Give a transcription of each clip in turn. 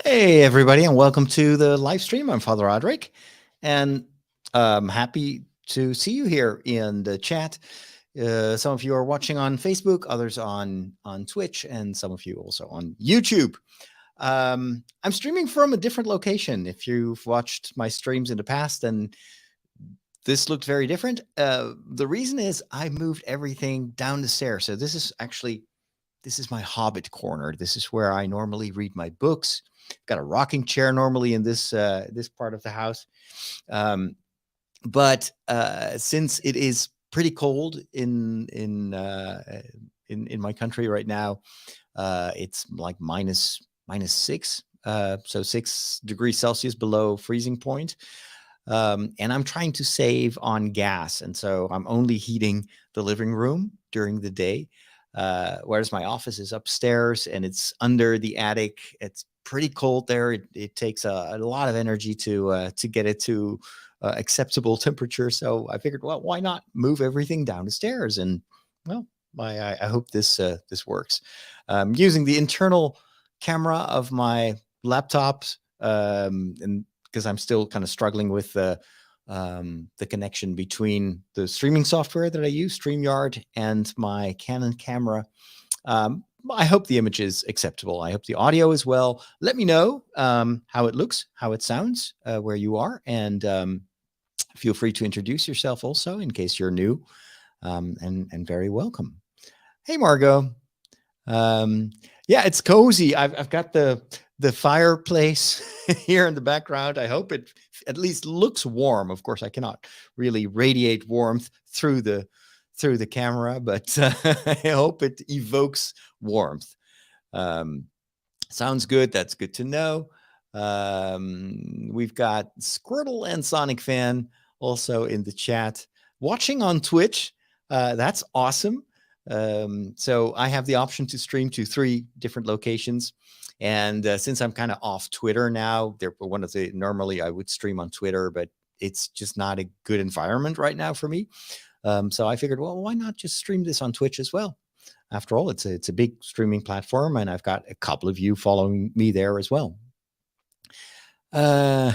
Hey, everybody, and welcome to the live stream. I'm Father Roderick, and I'm happy to see you here in the chat. Some of you are watching on Facebook, others on Twitch, and some of you also on YouTube. I'm streaming from a different location. If you've watched my streams in the past, and this looked very different. The reason is I moved everything down the stairs. So this is my Hobbit corner. This is where I normally read my books. Got a rocking chair normally in this part of the house, um, but since it is pretty cold in my country right now, it's like minus six, so 6 degrees Celsius below freezing point. And I'm trying to save on gas, and so I'm only heating the living room during the day, whereas my office is upstairs and it's under the attic. It's pretty cold there. It takes a lot of energy to get it to acceptable temperature. So I figured, well, why not move everything down the stairs? And well, I hope this works. Using the internal camera of my laptop, and because I'm still kind of struggling with the connection between the streaming software that I use, StreamYard, and my Canon camera. I hope the image is acceptable. I hope the audio is well. Let me know how it looks, how it sounds, where you are, and feel free to introduce yourself also in case you're new, and very welcome. Hey, Margot. Yeah, it's cozy. I've got the fireplace here in the background. I hope it at least looks warm. Of course, I cannot really radiate warmth through the camera, but I hope it evokes warmth. Um, Sounds good. That's good to know. We've got Squirtle and Sonic Fan also in the chat, watching on Twitch. That's awesome. So I have the option to stream to 3 different locations. And since I'm kind of off Twitter now, normally I would stream on Twitter, but it's just not a good environment right now for me. So I figured, well, why not just stream this on Twitch as well? After all, it's a big streaming platform, and I've got a couple of you following me there as well. Uh,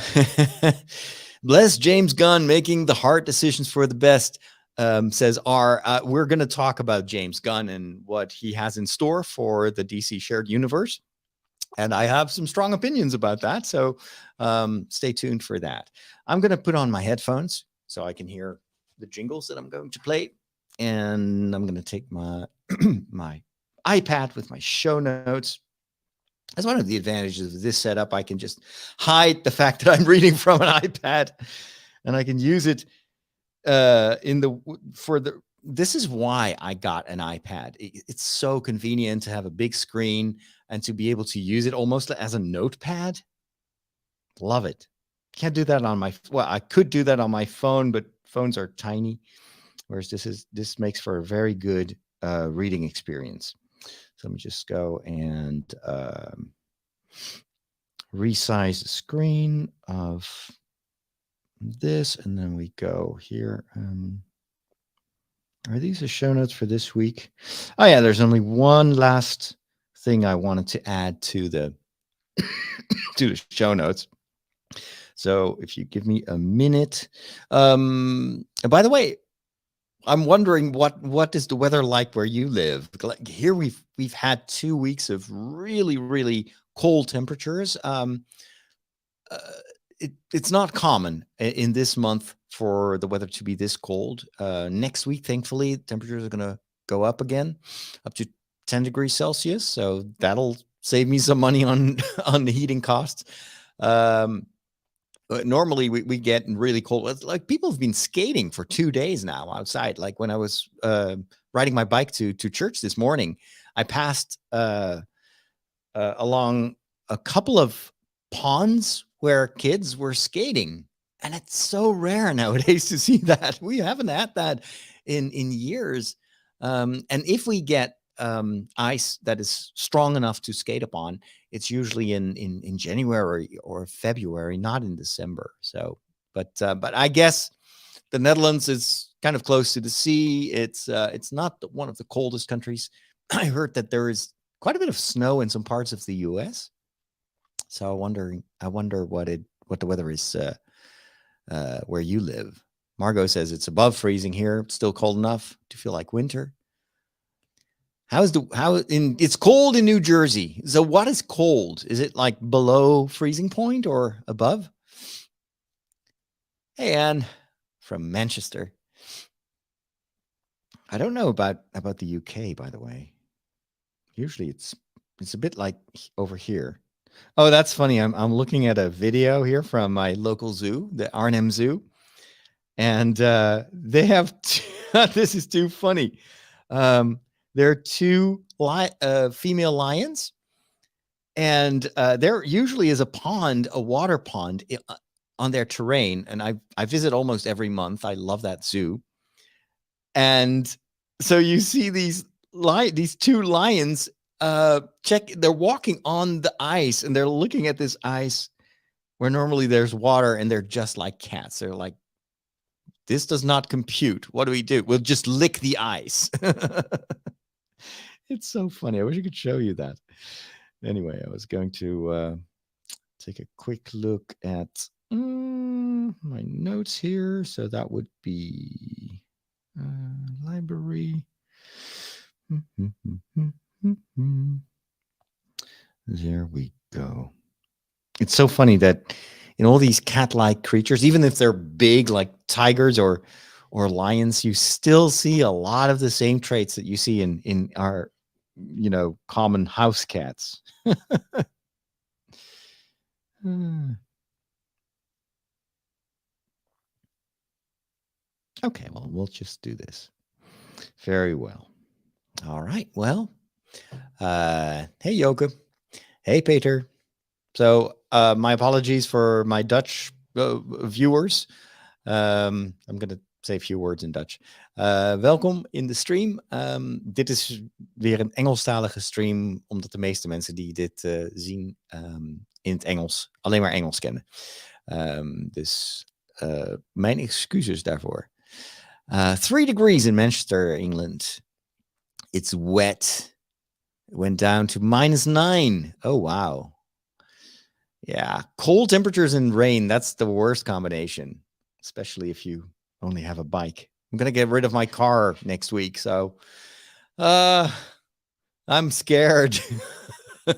Bless James Gunn making the hard decisions for the best. Says R. We're going to talk about James Gunn and what he has in store for the DC shared universe. And I have some strong opinions about that. So stay tuned for that. I'm going to put on my headphones so I can hear the jingles that I'm going to play. And I'm going to take my my iPad with my show notes. That's one of the advantages of this setup. I can just hide the fact that I'm reading from an iPad, and I can use it this is why I got an iPad. It's so convenient to have a big screen and to be able to use it almost as a notepad. Love it. Can't do that on I could do that on my phone, but phones are tiny. Whereas this makes for a very good reading experience. So let me just go and resize the screen of this, and then we go here. Are these the show notes for this week? Oh yeah, there's only one last thing I wanted to add to the to the show notes. So if you give me a minute. By the way, I'm wondering what is the weather like where you live? Like here we've had 2 weeks of really cold temperatures. It's not common in this month for the weather to be this cold. Next week, thankfully, temperatures are going to go up again, up to 10 degrees Celsius. So that'll save me some money on on the heating costs. Normally we get really cold. Like people have been skating for 2 days now outside. Like when I was riding my bike to church this morning, I passed along a couple of ponds where kids were skating, and it's so rare nowadays to see that. We haven't had that in years. And if we get ice that is strong enough to skate upon, it's usually in January or February, not in December. So, but I guess the Netherlands is kind of close to the sea. It's not one of the coldest countries. I heard that there is quite a bit of snow in some parts of the U.S. So I wonder what the weather is where you live. Margot says it's above freezing here, still cold enough to feel like winter. It's cold in New Jersey. So what is cold? Is it like below freezing point or above? Hey, Anne from Manchester. I don't know about the UK, by the way. Usually it's a bit like over here. Oh, that's funny. I'm looking at a video here from my local zoo, the Arnhem Zoo, and they have this is too funny. There are two female lions, and there usually is a water pond on their terrain, and I visit almost every month. I love that zoo, and so you see these two lions. They're walking on the ice, and they're looking at this ice where normally there's water, and they're just like cats. They're like, this does not compute. What do we do? We'll just lick the ice. It's so funny. I wish I could show you that. Anyway, I was going to take a quick look at my notes here. So that would be library. There we go. It's so funny that in all these cat-like creatures, even if they're big like tigers or lions, you still see a lot of the same traits that you see in our common house cats. Okay, well, we'll just do this. Very well. All right. Well, hey, Joke. Hey, Peter. So my apologies for my Dutch viewers. I'm going to say a few words in Dutch. Welkom in de stream. Dit is weer een Engelstalige stream, omdat de meeste mensen die dit zien in het Engels alleen maar Engels kennen. Dus mijn excuses daarvoor. 3 degrees in Manchester, England. It's wet. It went down to -9. Oh, wow. Yeah, cold temperatures and rain, that's the worst combination, especially if you only have a bike. I'm going to get rid of my car next week, so I'm scared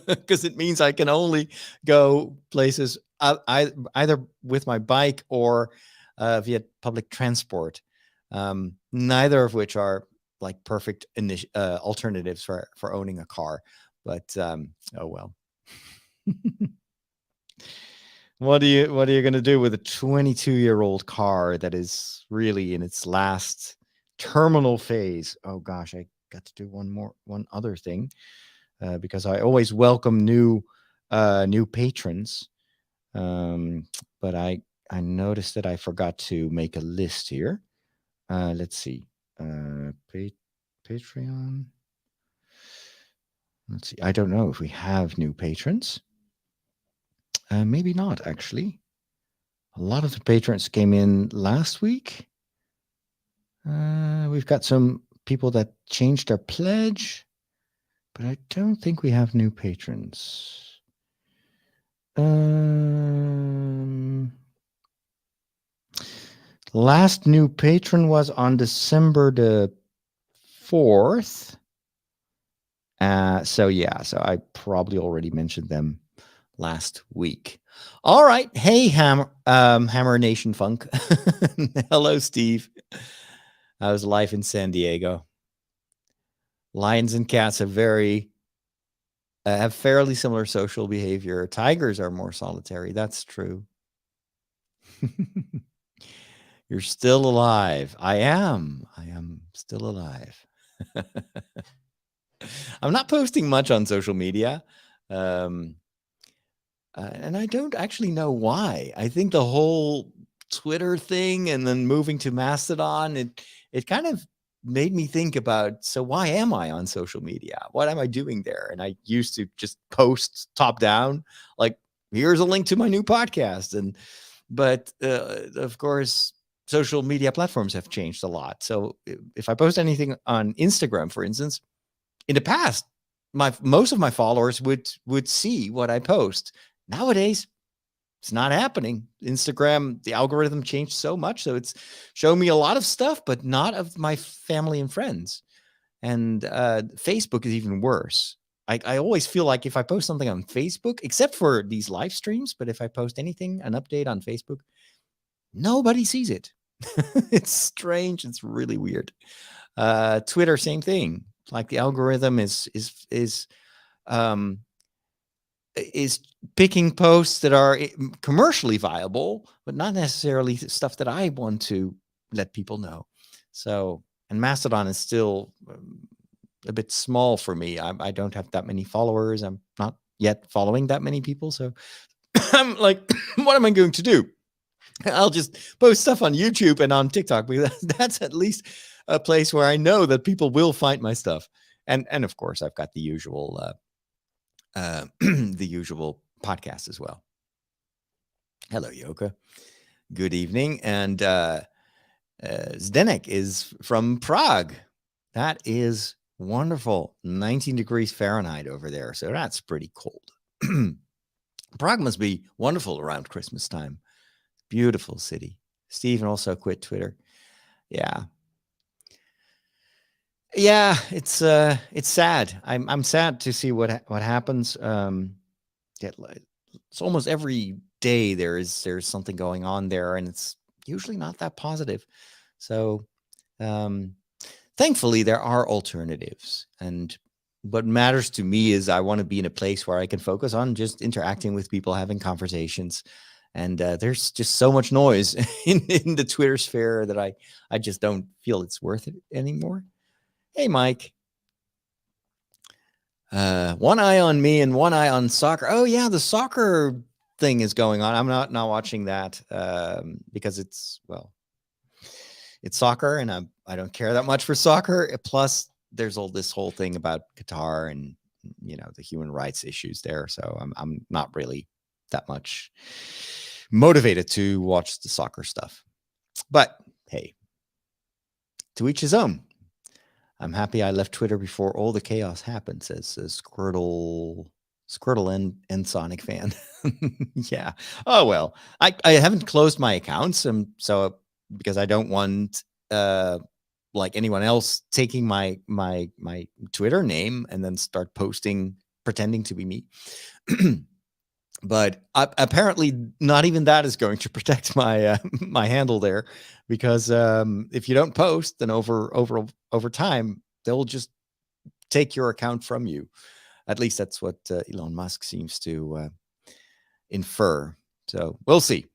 because it means I can only go places either with my bike or via public transport, neither of which are like perfect alternatives for owning a car. But oh well. What are you going to do with a 22-year-old car that is really in its last terminal phase? Oh gosh, I got to do one other thing because I always welcome new patrons. But I noticed that I forgot to make a list here. Let's see. Patreon. Let's see. I don't know if we have new patrons. Maybe not, actually. A lot of the patrons came in last week. We've got some people that changed their pledge, but I don't think we have new patrons. Last new patron was on December the 4th. So I probably already mentioned them last week. All right. Hey, Hammer Nation Funk. Hello, Steve. How's life in San Diego? Lions and cats have fairly similar social behavior. Tigers are more solitary. That's true. You're still alive. I am still alive. I'm not posting much on social media. And I don't actually know why. I think the whole Twitter thing and then moving to Mastodon, it kind of made me think about, so why am I on social media? What am I doing there? And I used to just post top down, like, here's a link to my new podcast. But of course, social media platforms have changed a lot. So if I post anything on Instagram, for instance, in the past, most of my followers would see what I post. Nowadays, it's not happening. Instagram, the algorithm changed so much. So it's showing me a lot of stuff, but not of my family and friends. And Facebook is even worse. I always feel like if I post something on Facebook, except for these live streams, but if I post anything, an update on Facebook, nobody sees it. It's strange. It's really weird. Twitter, same thing. Like the algorithm is picking posts that are commercially viable, but not necessarily stuff that I want to let people know. So, and Mastodon is still a bit small for me. I don't have that many followers. I'm not yet following that many people. So I'm like, what am I going to do? I'll just post stuff on YouTube and on TikTok because that's at least a place where I know that people will find my stuff. And of course, I've got the usual the usual podcast as well. Hello, Yoka. Good evening. And Zdenek is from Prague. That is wonderful. 19 degrees Fahrenheit over there. So that's pretty cold. Prague must be wonderful around Christmas time. Beautiful city. Steven also quit Twitter. Yeah. Yeah, it's sad. I'm sad to see what happens. It's almost every day there's something going on there, and it's usually not that positive. So thankfully there are alternatives, and what matters to me is I want to be in a place where I can focus on just interacting with people, having conversations. And there's just so much noise in the Twitter sphere that I just don't feel it's worth it anymore. Hey, Mike. One eye on me and one eye on soccer. Oh yeah, the soccer thing is going on. I'm not watching that because it's soccer, and I don't care that much for soccer. Plus, there's this whole thing about Qatar and the human rights issues there. So I'm not really that much motivated to watch the soccer stuff. But hey, to each his own. I'm happy I left Twitter before all the chaos happened, says Squirtle and Sonic fan. Yeah. Oh, well, I haven't closed my accounts. So because I don't want like anyone else taking my Twitter name and then start posting, pretending to be me. But apparently not even that is going to protect my my handle there, because if you don't post, then over time they'll just take your account from you. At least that's what Elon Musk seems to infer. So we'll see.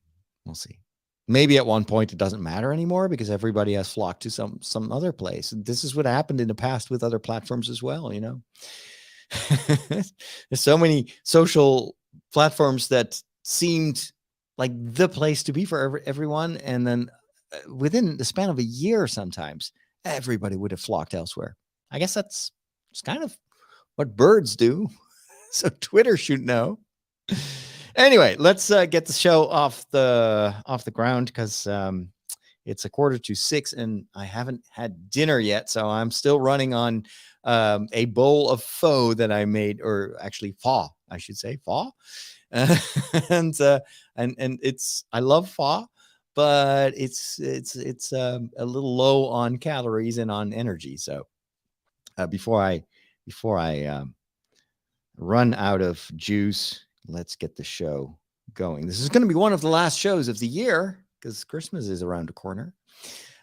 Maybe at one point it doesn't matter anymore because everybody has flocked to some other place. This is what happened in the past with other platforms as well. There's so many social platforms that seemed like the place to be for everyone, and then within the span of a year, sometimes everybody would have flocked elsewhere. I guess it's kind of what birds do. So Twitter should know. Anyway, let's get the show off the ground, because it's 5:45 and I haven't had dinner yet, so I'm still running on a bowl of pho that I made, or actually pho, I should say pho. And it's, I love pho, but it's a little low on calories and on energy. So before I run out of juice, let's get the show going. This is going to be one of the last shows of the year because Christmas is around the corner.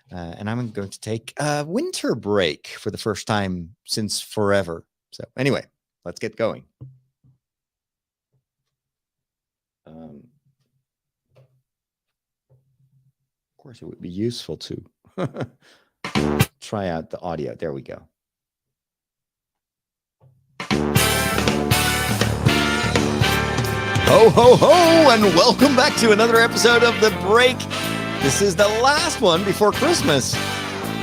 And I'm going to take a winter break for the first time since forever. So anyway, let's get going. Of course, it would be useful to try out the audio. There we go. Ho, ho, ho, and welcome back to another episode of The Break. This is the last one before Christmas.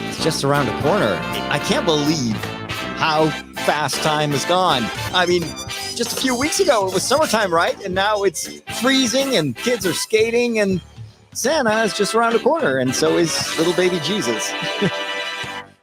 It's just around the corner. I can't believe how fast time has gone. I mean, just a few weeks ago, it was summertime, right? And now it's freezing and kids are skating and Santa is just around the corner. And so is little baby Jesus.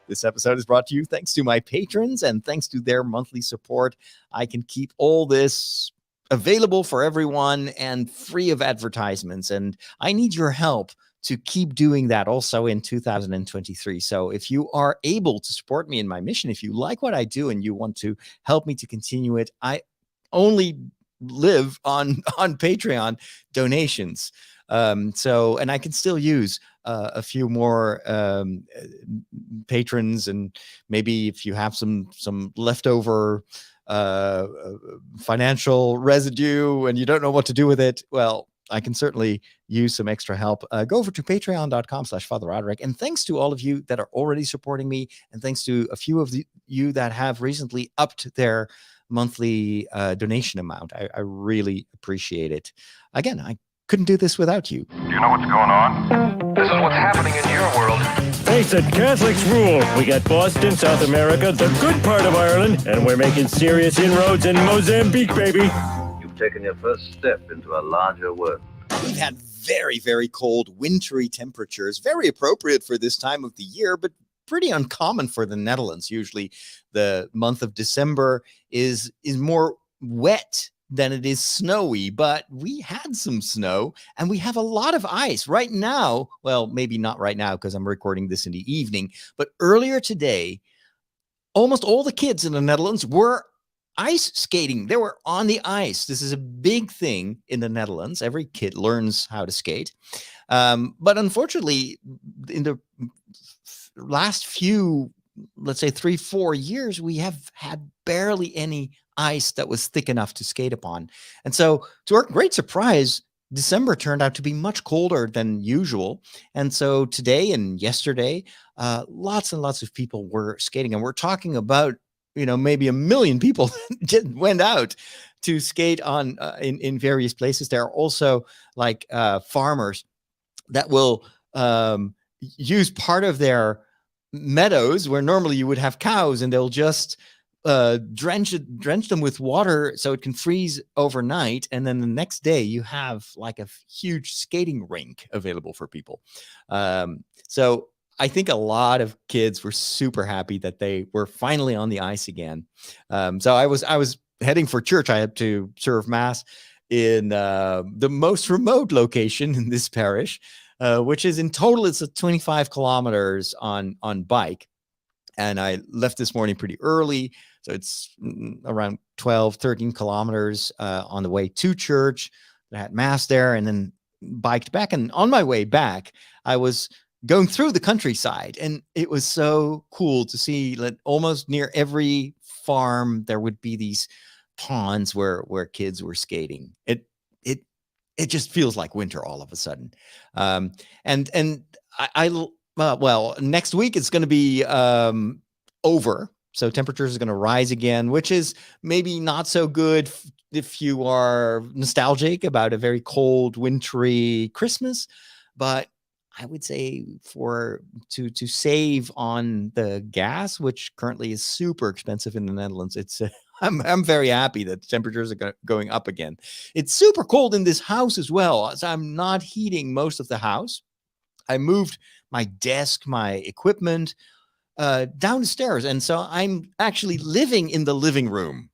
This episode is brought to you thanks to my patrons and thanks to their monthly support. I can keep all this available for everyone and free of advertisements. And I need your help to keep doing that also in 2023. So if you are able to support me in my mission, if you like what I do and you want to help me to continue it, I only live on Patreon donations. So, and I can still use a few more patrons, and maybe if you have some leftover financial residue and you don't know what to do with it, well, I can certainly use some extra help. Go over to patreon.com/Father Roderick. And thanks to all of you that are already supporting me. And thanks to a few of you that have recently upped their monthly donation amount. I really appreciate it. Again, I couldn't do this without you. Do you know what's going on? This is what's happening in your world. Face it, Catholics rule. We got Boston, South America, the good part of Ireland, and we're making serious inroads in Mozambique, baby. You've taken your first step into a larger world. We've had very, very cold, wintry temperatures, very appropriate for this time of the year, but pretty uncommon for the Netherlands. Usually the month of December is more wet than it is snowy, but we had some snow and we have a lot of ice right now. Well, maybe not right now because I'm recording this in the evening, but earlier today, almost all the kids in the Netherlands were ice skating. They were on the ice. This is a big thing in the Netherlands. Every kid learns how to skate. But unfortunately, in the last few, let's say 3-4 years, we have had barely any ice that was thick enough to skate upon. And so, to our great surprise, December turned out to be much colder than usual. And so today and yesterday, lots and lots of people were skating. And we're talking about, maybe 1 million people just went out to skate on in various places. There are also like farmers that will use part of their meadows where normally you would have cows, and they'll just drench them with water so it can freeze overnight, and then the next day you have like a huge skating rink available for people. So I think a lot of kids were super happy that they were finally on the ice again. So I was heading for church. I had to serve mass in the most remote location in this parish, which is in total, it's 25 kilometers on bike. And I left this morning pretty early. So it's around 12, 13 kilometers on the way to church. I had mass there and then biked back. And on my way back, I was going through the countryside. And it was so cool to see that almost near every farm, there would be these ponds where kids were skating. It just feels like winter all of a sudden. And well, next week it's going to be over. So temperatures are going to rise again, which is maybe not so good if you are nostalgic about a very cold, wintry Christmas. But I would say to save on the gas, which currently is super expensive in the Netherlands, it's I'm very happy that temperatures are going up again. It's super cold in this house as well, so I'm not heating most of the house. I moved my desk, my equipment downstairs. And so I'm actually living in the living room,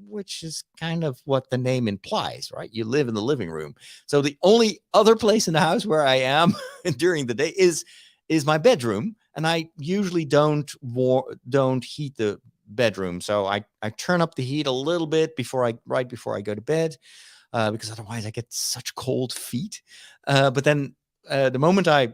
which is kind of what the name implies, right? You live in the living room. So the only other place in the house where I am during the day is my bedroom. And I usually don't heat the bedroom. So I turn up the heat a little bit right before I go to bed, because otherwise I get such cold feet. But then the moment I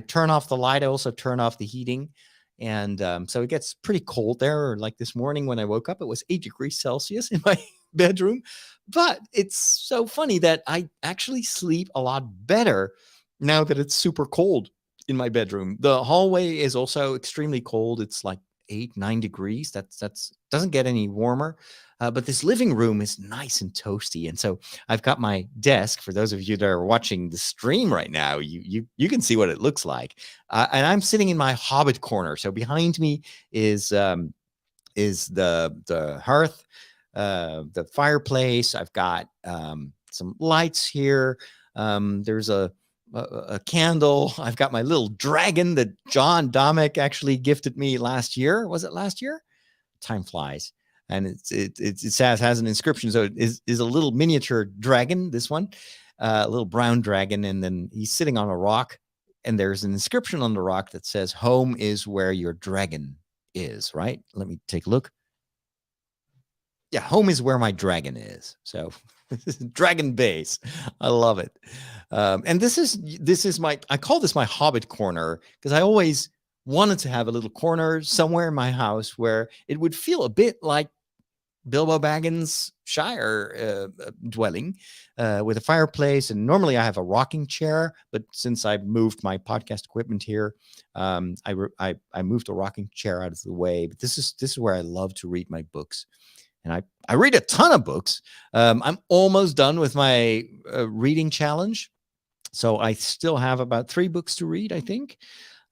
turn off the light, I also turn off the heating. And so it gets pretty cold there. Like this morning when I woke up, it was 8 degrees Celsius in my bedroom. But it's so funny that I actually sleep a lot better now that it's super cold in my bedroom. The hallway is also extremely cold. It's like 8-9 degrees. That's doesn't get any warmer. But this living room is nice and toasty. And so I've got my desk. For those of you that are watching the stream right now, you can see what it looks like. And I'm sitting in my hobbit corner. So behind me is the hearth, the fireplace. I've got some lights here. There's a candle. I've got my little dragon that John Domek actually gifted me last year. Was it last year? Time flies. and it has an inscription. So it is a little miniature dragon. This one, a little brown dragon, and then he's sitting on a rock, and there's an inscription on the rock that says, "Home is where your dragon is." Right? Let me take a look. Yeah, home is where my dragon is. So dragon base. I love it. And this is I call this my Hobbit corner, because I always wanted to have a little corner somewhere in my house where it would feel a bit like Bilbo Baggins' Shire dwelling, with a fireplace. And normally I have a rocking chair, but since I moved my podcast equipment here, I moved the rocking chair out of the way. But this is where I love to read my books. And I read a ton of books. I'm almost done with my reading challenge. So I still have about 3 books to read, I think.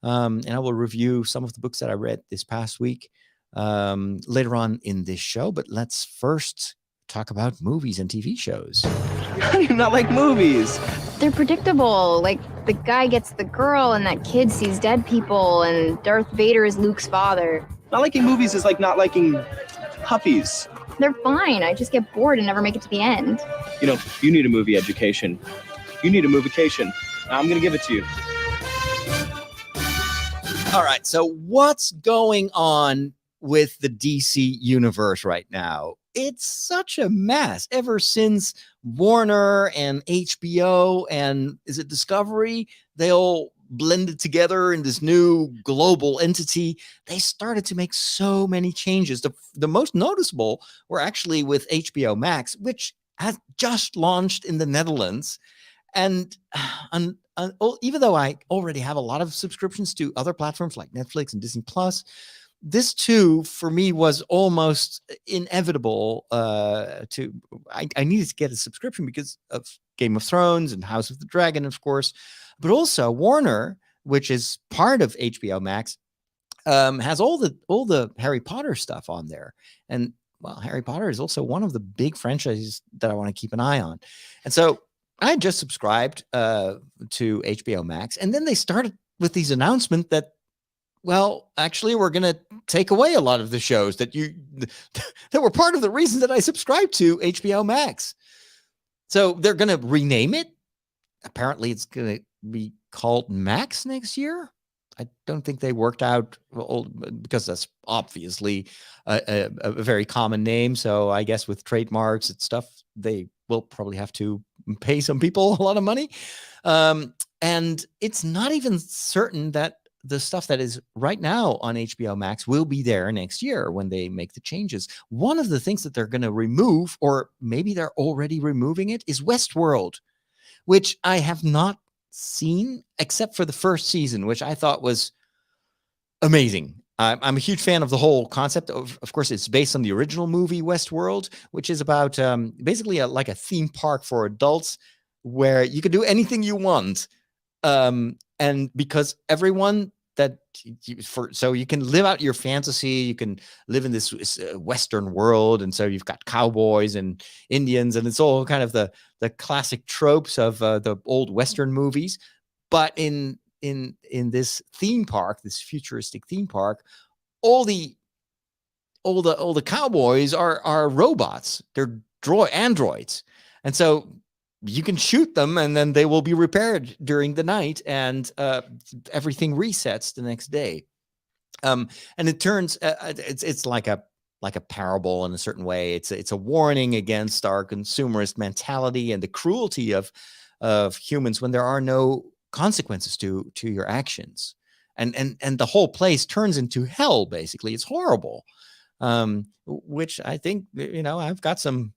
And I will review some of the books that I read this past week later on in this show. But let's first talk about movies and TV shows. How do you not like movies? They're predictable. Like, the guy gets the girl and that kid sees dead people and Darth Vader is Luke's father. Not liking movies is like not liking puppies. They're fine. I just get bored and never make it to the end. You know, you need a movie education. You need a movication. I'm going to give it to you. All right. So what's going on with the DC universe right now? It's such a mess ever since Warner and HBO and is it Discovery? They all blended together in this new global entity. They started to make so many changes. The most noticeable were actually with HBO Max, which has just launched in the Netherlands. And even though I already have a lot of subscriptions to other platforms like Netflix and Disney Plus, this too, for me, was almost inevitable. I needed to get a subscription because of Game of Thrones and House of the Dragon, of course. But also Warner, which is part of HBO Max, has all the Harry Potter stuff on there. And well, Harry Potter is also one of the big franchises that I want to keep an eye on. And so I just subscribed to HBO Max, and then they started with these announcements that, well, actually, we're going to take away a lot of the shows that were part of the reason that I subscribed to HBO Max. So they're going to rename it. Apparently, it's going to be called Max next year. I don't think they worked out, because that's obviously a very common name. So I guess with trademarks and stuff, they will probably have to pay some people a lot of money. And it's not even certain that the stuff that is right now on HBO Max will be there next year when they make the changes. One of the things that they're going to remove, or maybe they're already removing it, is Westworld, which I have not seen except for the first season, which I thought was amazing. I'm a huge fan of the whole concept. Of course, it's based on the original movie Westworld, which is about basically like a theme park for adults where you can do anything you want. And because everyone so you can live out your fantasy, you can live in this Western world. And so you've got cowboys and Indians, and it's all kind of the classic tropes of the old Western movies. But in this theme park, this futuristic theme park, all the cowboys are robots. They're androids. And so you can shoot them and then they will be repaired during the night, and everything resets the next day. And it turns it's like a parable in a certain way. It's a warning against our consumerist mentality and the cruelty of humans when there are no consequences to your actions. And the whole place turns into hell, basically. It's horrible. Which I think, I've got some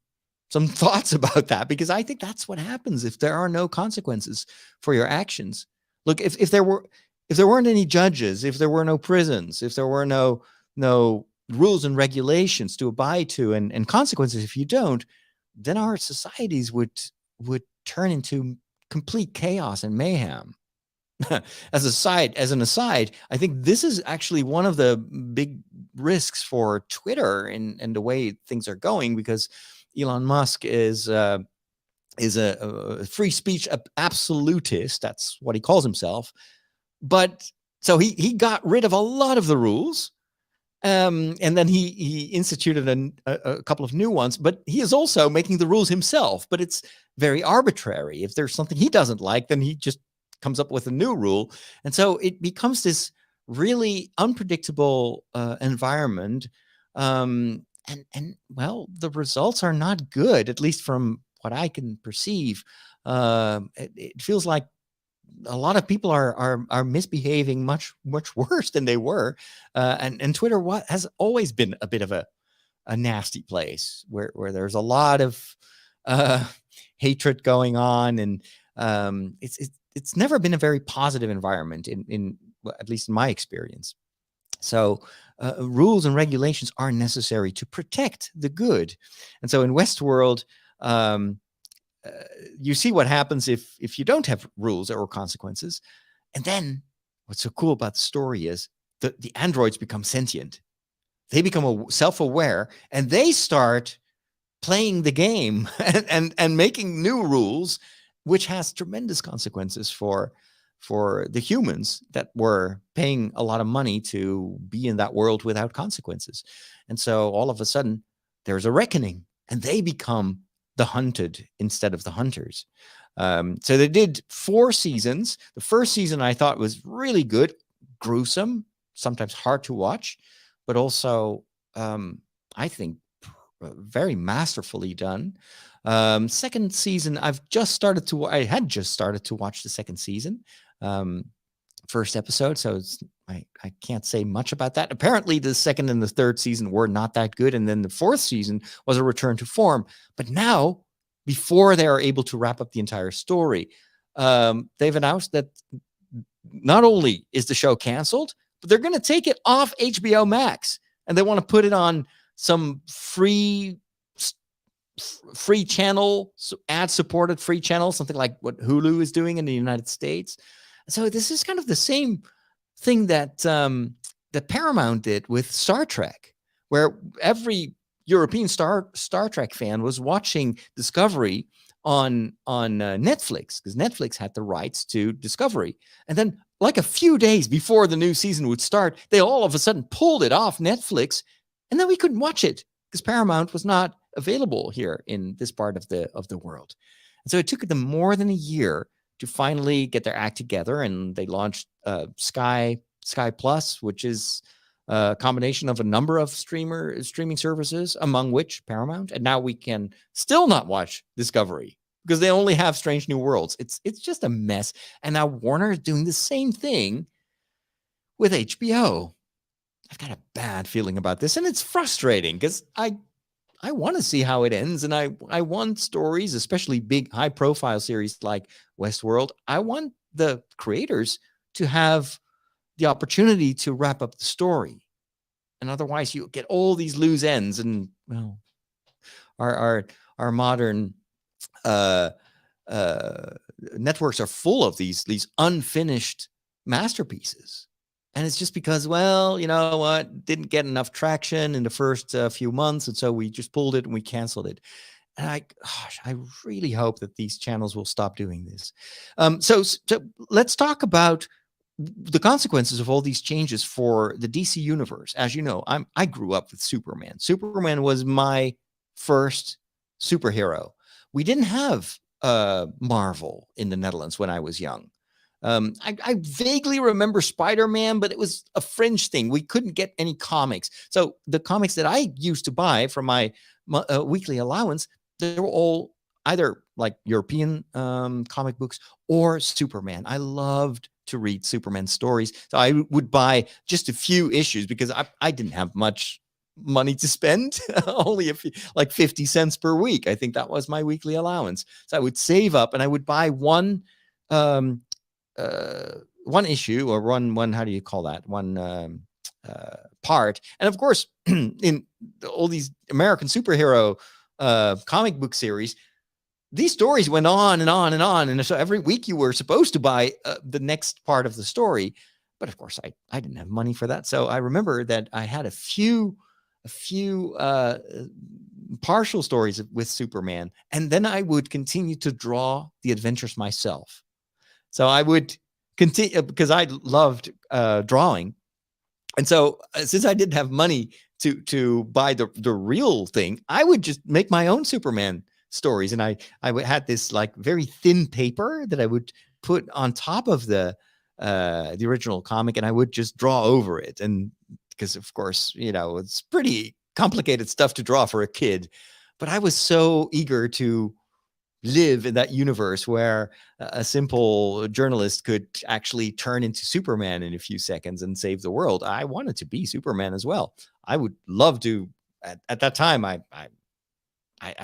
thoughts about that, because I think that's what happens if there are no consequences for your actions. Look, if there weren't any judges, if there were no prisons, if there were no rules and regulations to abide to, and consequences if you don't, then our societies would turn into complete chaos and mayhem. As an aside, I think this is actually one of the big risks for Twitter and the way things are going, because Elon Musk is a free speech absolutist. That's what he calls himself. But so he got rid of a lot of the rules, And then he instituted a couple of new ones, but he is also making the rules himself. But it's very arbitrary. If there's something he doesn't like, then he just comes up with a new rule, and so it becomes this really unpredictable environment. And well, the results are not good, at least from what I can perceive. It feels like a lot of people are misbehaving much worse than they were, and Twitter has always been a bit of a nasty place where there's a lot of hatred going on, and it's never been a very positive environment in well, at least in my experience. So rules and regulations are necessary to protect the good, and so in Westworld. You see what happens if you don't have rules or consequences. And then what's so cool about the story is the androids become sentient. They become self-aware, and they start playing the game and making new rules, which has tremendous consequences for the humans that were paying a lot of money to be in that world without consequences. And so all of a sudden there's a reckoning, and they become the hunted instead of the hunters. So they did 4 seasons. The first season I thought was really good, gruesome, sometimes hard to watch, but also I think very masterfully done. Second season, I had just started to watch the second season, first episode. So I can't say much about that. Apparently the second and the third season were not that good. And then the fourth season was a return to form. But now, before they are able to wrap up the entire story, they've announced that not only is the show canceled, but they're going to take it off HBO Max, and they want to put it on some free channel, ad-supported free channel, something like what Hulu is doing in the United States. So this is kind of the same thing that Paramount did with Star Trek, where every European Star Trek fan was watching Discovery on Netflix, because Netflix had the rights to Discovery. And then, like a few days before the new season would start, they all of a sudden pulled it off Netflix, and then we couldn't watch it because Paramount was not available here in this part of the world. And so it took them more than a year to finally get their act together, and they launched Sky Plus, which is a combination of a number of streaming services, among which Paramount. And now we can still not watch Discovery because they only have Strange New Worlds. It's just a mess. And now Warner is doing the same thing with HBO. I've got a bad feeling about this, and it's frustrating because I want to see how it ends, and I want stories, especially big, high-profile series like Westworld. I want the creators to have the opportunity to wrap up the story, and otherwise you get all these loose ends. And well, our modern networks are full of these unfinished masterpieces. And it's just because, well, you know what, didn't get enough traction in the first few months, and so we just pulled it and we canceled it. And I really hope that these channels will stop doing this. So let's talk about the consequences of all these changes for the DC universe. As you know, I grew up with Superman. Superman was my first superhero. We didn't have Marvel in the Netherlands when I was young. I vaguely remember Spider-Man, but it was a fringe thing. We couldn't get any comics. So the comics that I used to buy from my weekly allowance, they were all either like European comic books or Superman. I loved to read Superman stories. So I would buy just a few issues because I didn't have much money to spend, only like 50 cents per week. I think that was my weekly allowance. So I would save up and I would buy one issue, or one how do you call that, one part. And of course, in all these American superhero comic book series, these stories went on and on and on, and so every week you were supposed to buy the next part of the story. But of course I didn't have money for that. So I remember that I had a few partial stories with Superman, and then I would continue to draw the adventures myself. So I would continue because I loved drawing. And so since I didn't have money to buy the real thing, I would just make my own Superman stories. And had this like very thin paper that I would put on top of the original comic, and I would just draw over it. And because of course, it's pretty complicated stuff to draw for a kid, but I was so eager to live in that universe where a simple journalist could actually turn into Superman in a few seconds and save the world. I wanted to be Superman as well. I would love to. At that time, I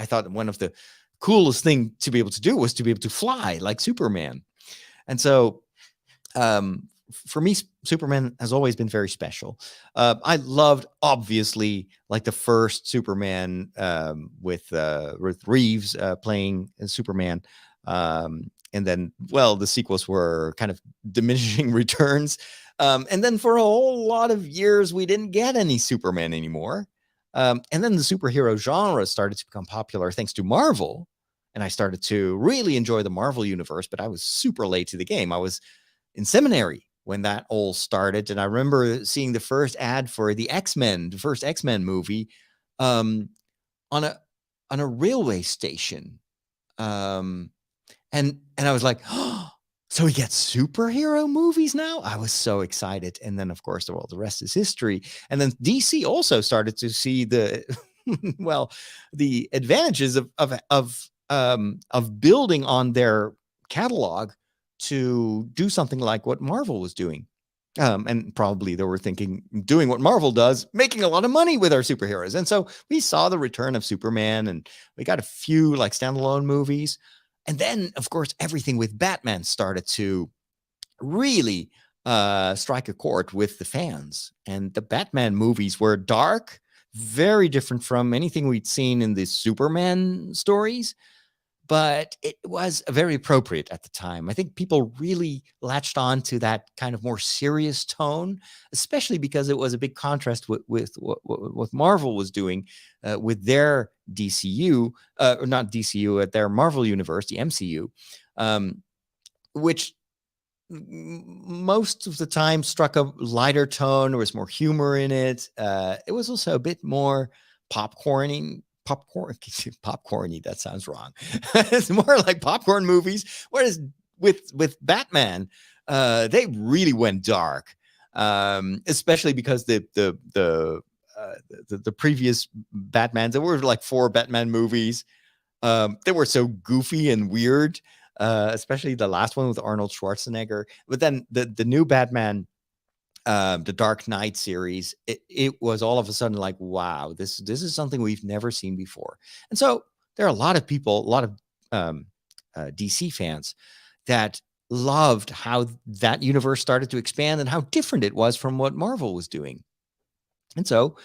thought one of the coolest thing to be able to do was to be able to fly like Superman. And so, for me, Superman has always been very special. I loved, obviously, like the first Superman with Reeves playing Superman. And then, well, the sequels were kind of diminishing returns. And then for a whole lot of years, we didn't get any Superman anymore. And then the superhero genre started to become popular thanks to Marvel. And I started to really enjoy the Marvel universe, but I was super late to the game. I was in seminary when that all started. And I remember seeing the first ad for the first X-Men movie, on a railway station. And I was like, oh, so we get superhero movies now? I was so excited. And then of course, the rest is history. And then DC also started to see the, the advantages of building on their catalog to do something like what Marvel was doing. And probably they were thinking, doing what Marvel does, making a lot of money with our superheroes. And so we saw the return of Superman, and we got a few like standalone movies. And then, of course, everything with Batman started to really strike a chord with the fans. And the Batman movies were dark, very different from anything we'd seen in the Superman stories. But it was very appropriate at the time. I think people really latched on to that kind of more serious tone, especially because it was a big contrast with what Marvel was doing with their DCU, or not DCU, at their Marvel universe, the MCU, which most of the time struck a lighter tone. There was more humor in it. It was also a bit more popcorny. That sounds wrong. It's more like popcorn movies. Whereas with Batman, they really went dark, especially because the previous Batmans, there were like 4 Batman movies. They were so goofy and weird, especially the last one with Arnold Schwarzenegger. But then the new Batman, the Dark Knight series, it was all of a sudden like, wow, this is something we've never seen before. And so there are a lot of people, a lot of DC fans that loved how that universe started to expand and how different it was from what Marvel was doing. And so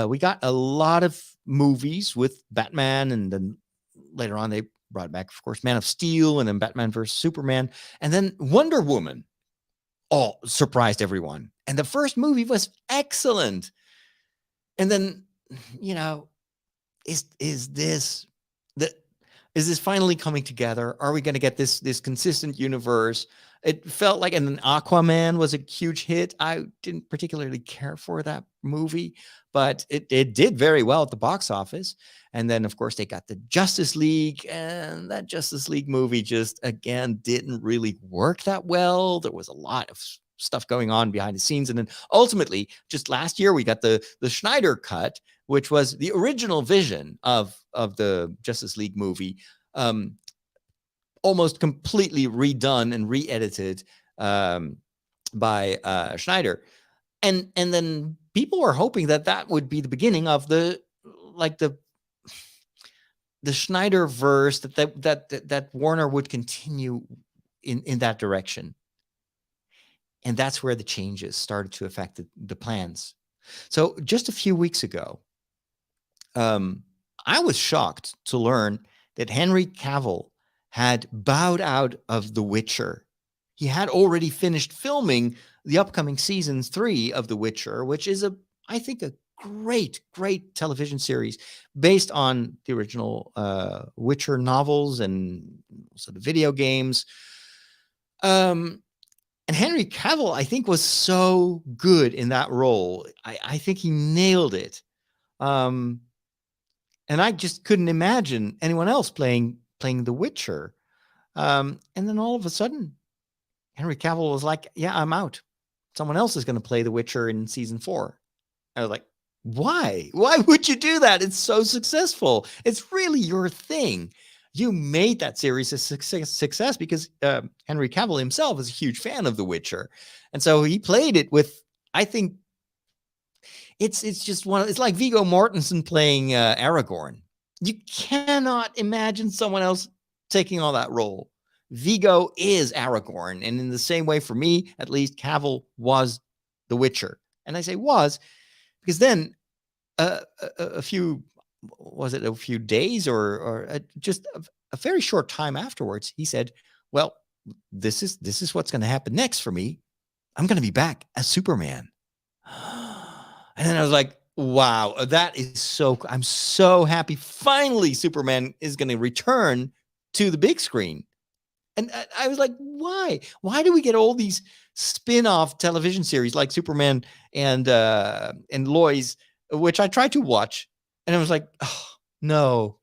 we got a lot of movies with Batman, and then later on they brought back, of course, Man of Steel, and then Batman versus Superman, and then Wonder Woman all surprised everyone. And the first movie was excellent. And then, is this finally coming together? Are we going to get this consistent universe? It felt like, and then Aquaman was a huge hit. I didn't particularly care for that movie, but it did very well at the box office. And then, of course, they got the Justice League, and that Justice League movie just, again, didn't really work that well. There was a lot of stuff going on behind the scenes. And then ultimately, just last year, we got the Snyder cut, which was the original vision of the Justice League movie, almost completely redone and re-edited by Snyder. And then people were hoping that would be the beginning of the Snyderverse, that Warner would continue in that direction. And that's where the changes started to affect the plans. So just a few weeks ago, I was shocked to learn that Henry Cavill had bowed out of The Witcher. He had already finished filming the upcoming season 3 of The Witcher, which is I think a great television series based on the original Witcher novels and also the video games. And Henry Cavill, I think, was so good in that role. I think he nailed it. And I just couldn't imagine anyone else playing The Witcher. And then all of a sudden, Henry Cavill was like, "Yeah, I'm out. Someone else is going to play The Witcher in season 4." I was like, "Why? Why would you do that? It's so successful. It's really your thing. You made that series a success because Henry Cavill himself is a huge fan of The Witcher, and so he played it with. I think it's just it's like Viggo Mortensen playing Aragorn. You cannot imagine someone else taking on that role. Viggo is Aragorn, and in the same way, for me at least, Cavill was The Witcher, and I say was because then a few a few days or just a very short time afterwards, he said, "Well, this is what's going to happen next for me. I'm going to be back as Superman." And then I was like, "Wow, that is so! I'm so happy. Finally, Superman is going to return to the big screen." And I was like, "Why? Why do we get all these spin-off television series like Superman and Lois?" Which I tried to watch, and I was like, "Oh no,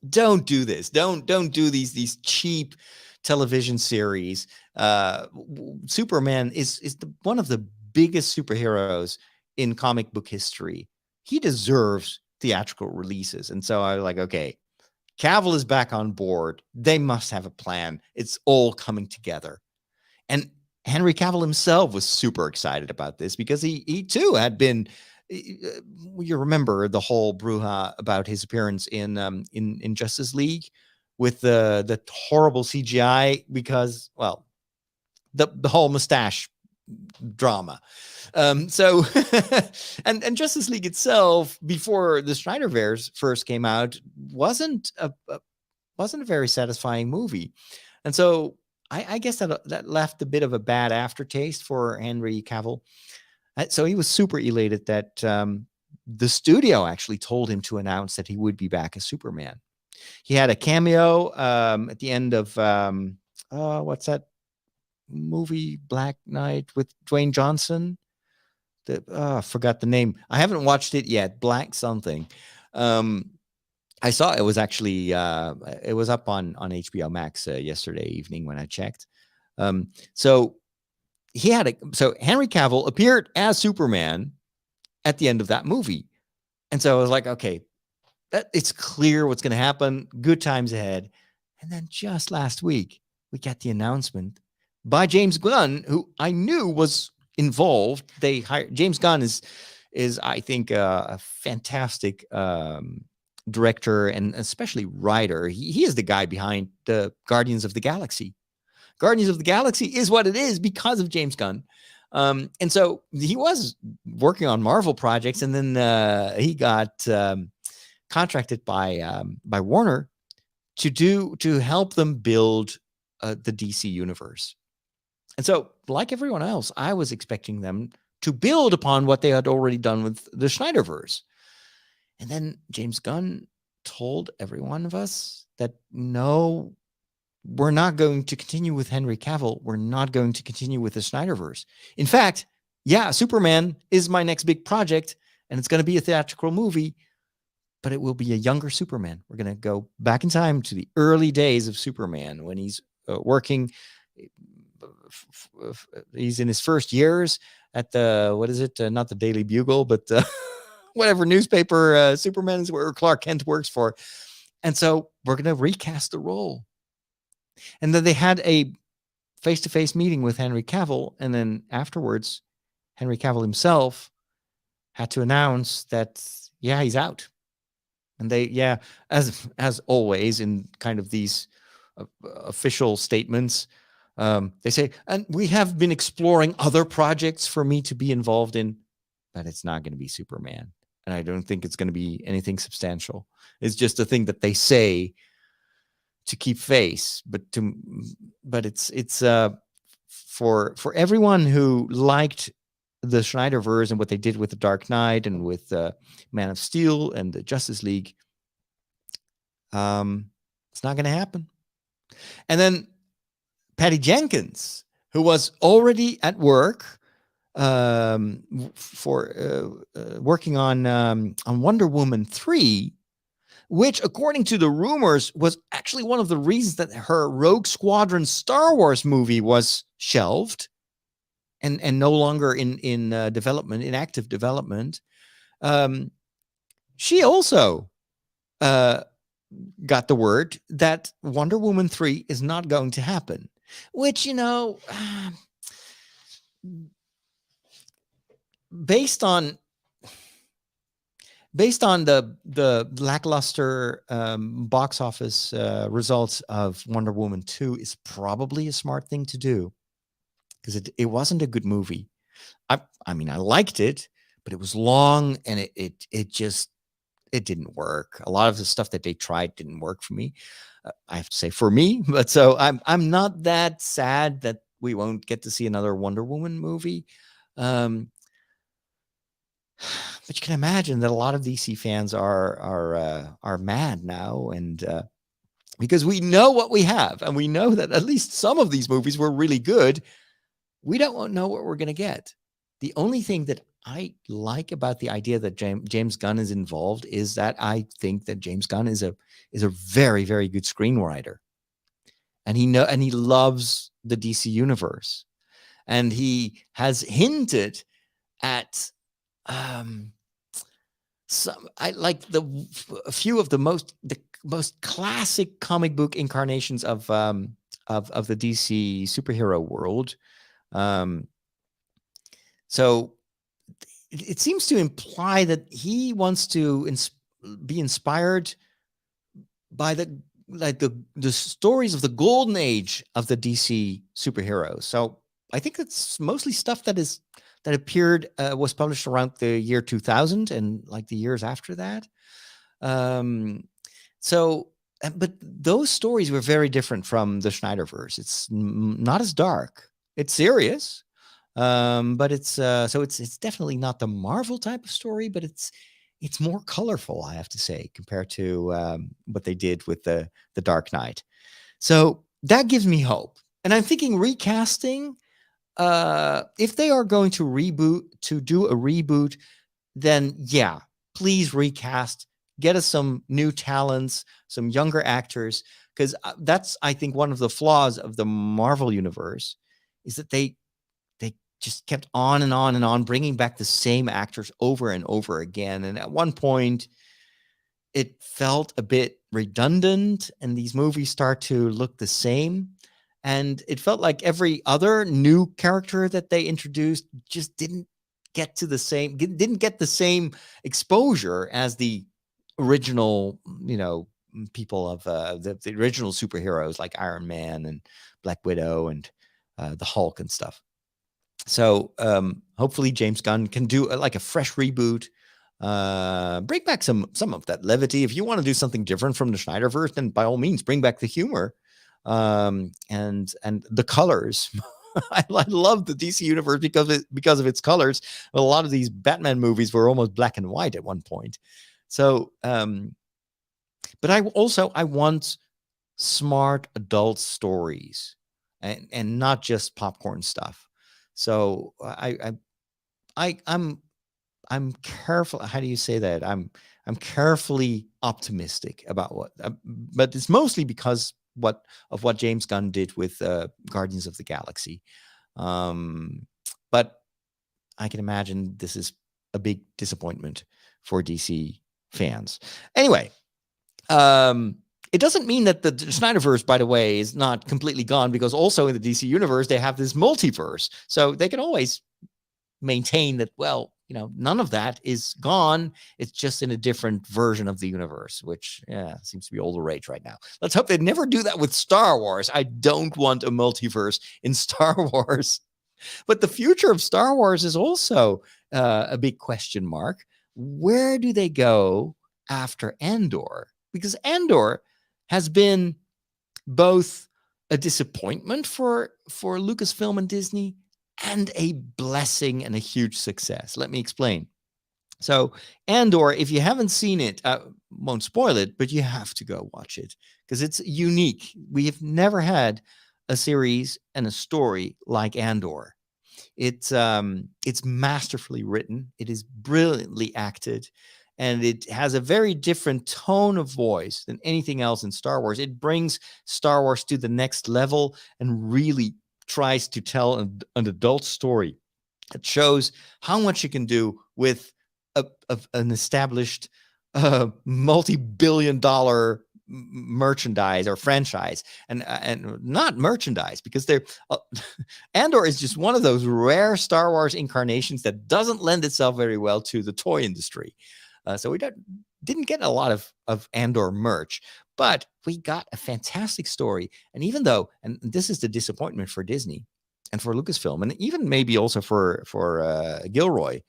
don't do this. Don't do these cheap television series." Superman is one of the biggest superheroes in comic book history. He deserves theatrical releases, and so I was like, "Okay, Cavill is back on board. They must have a plan. It's all coming together." And Henry Cavill himself was super excited about this because he too had been. You remember the whole brouhaha about his appearance in Justice League with the horrible CGI because, well, the whole mustache drama. So and Justice League itself, before the Snyderverse first came out, wasn't a very satisfying movie, and so I guess that left a bit of a bad aftertaste for Henry Cavill. So he was super elated that the studio actually told him to announce that he would be back as Superman. He had a cameo at the end of what's that movie, Black Knight, with Dwayne Johnson? I forgot the name. I haven't watched it yet. Black something. I saw it was actually it was up on HBO Max yesterday evening when I checked. So Henry Cavill appeared as Superman at the end of that movie. And so I was like, okay, it's clear what's going to happen. Good times ahead. And then just last week, we got the announcement by James Gunn, who I knew was involved. They hired James Gunn is I think a fantastic director and especially writer. He is the guy behind the Guardians of the Galaxy. Guardians of the Galaxy is what it is because of James Gunn. And so he was working on Marvel projects, and then he got contracted by Warner to help them build the DC universe. And so, like everyone else, I was expecting them to build upon what they had already done with the Snyderverse. And then James Gunn told every one of us that no, we're not going to continue with Henry Cavill. We're not going to continue with the Snyderverse. In fact, yeah, Superman is my next big project, and it's going to be a theatrical movie, but it will be a younger Superman. We're going to go back in time to the early days of Superman when he's working. He's in his first years at the, what is it? Not the Daily Bugle, but whatever newspaper Superman is where Clark Kent works for. And so we're going to recast the role. And then they had a face-to-face meeting with Henry Cavill. And then afterwards, Henry Cavill himself had to announce that, yeah, he's out. And they, yeah, as always in kind of these official statements, they say, and we have been exploring other projects for me to be involved in, but it's not going to be Superman. And I don't think it's going to be anything substantial. It's just a thing that they say to keep face, but it's for everyone who liked the Snyderverse and what they did with the Dark Knight and with Man of Steel and the Justice League. It's not going to happen. And then Patty Jenkins, who was already at work for working on Wonder Woman 3, which, according to the rumors, was actually one of the reasons that her Rogue Squadron Star Wars movie was shelved and no longer in development, in active development. She also got the word that Wonder Woman 3 is not going to happen, which, based on the lackluster box office results of Wonder Woman 2 is probably a smart thing to do, because it wasn't a good movie. I mean, I liked it, but it was long and it just didn't work. A lot of the stuff that they tried didn't work for me. I have to say, for me, but so I'm not that sad that we won't get to see another Wonder Woman movie. But you can imagine that a lot of DC fans are mad now, and because we know what we have, and we know that at least some of these movies were really good. We don't know what we're going to get. The only thing that I like about the idea that James Gunn is involved is that I think that James Gunn is a very, very good screenwriter, and he loves the DC universe, and he has hinted at a few of the most classic comic book incarnations of the DC superhero world. So it seems to imply that he wants to be inspired by the stories of the golden age of the DC superheroes. So I think it's mostly stuff that appeared, was published around the year 2000 and like the years after that. But those stories were very different from the Snyderverse. It's not as dark. It's serious, but it's definitely not the Marvel type of story, but it's more colorful, I have to say, compared to what they did with the Dark Knight. So that gives me hope. And I'm thinking recasting, if they are going to do a reboot, then yeah, please recast. Get us some new talents, some younger actors, because that's, I think, one of the flaws of the Marvel universe is that they just kept on and on and on, bringing back the same actors over and over again. And at one point, it felt a bit redundant, and these movies start to look the same. And it felt like every other new character that they introduced just didn't get the same exposure as the original, people of the original superheroes like Iron Man and Black Widow and the Hulk and stuff. So hopefully James Gunn can do a fresh reboot, bring back some of that levity. If you want to do something different from the Snyderverse, then by all means bring back the humor and the colors. I love the DC universe because of its colors. A lot of these Batman movies were almost black and white at one point. So, but I want smart adult stories and not just popcorn stuff. So I'm careful. How do you say that? I'm carefully optimistic about but it's mostly because of what James Gunn did with Guardians of the Galaxy. But I can imagine this is a big disappointment for DC fans. Anyway, it doesn't mean that the Snyderverse, by the way, is not completely gone, because also in the DC universe, they have this multiverse. So they can always maintain that, well, none of that is gone. It's just in a different version of the universe, which seems to be all the rage right now. Let's hope they never do that with Star Wars. I don't want a multiverse in Star Wars. But the future of Star Wars is also a big question mark. Where do they go after Andor? Because Andor has been both a disappointment for Lucasfilm and Disney and a blessing and a huge success. Let me explain. So Andor, if you haven't seen it, won't spoil it, but you have to go watch it because it's unique. We have never had a series and a story like Andor. It's masterfully written. It is brilliantly acted, and it has a very different tone of voice than anything else in Star Wars. It brings Star Wars to the next level and really tries to tell an adult story. It shows how much you can do with an established multi-billion-dollar merchandise or franchise, and not merchandise, because they're Andor is just one of those rare Star Wars incarnations that doesn't lend itself very well to the toy industry. So we didn't get a lot of Andor merch, but we got a fantastic story. And even though, and this is the disappointment for Disney and for Lucasfilm, and even maybe also for Gilroy,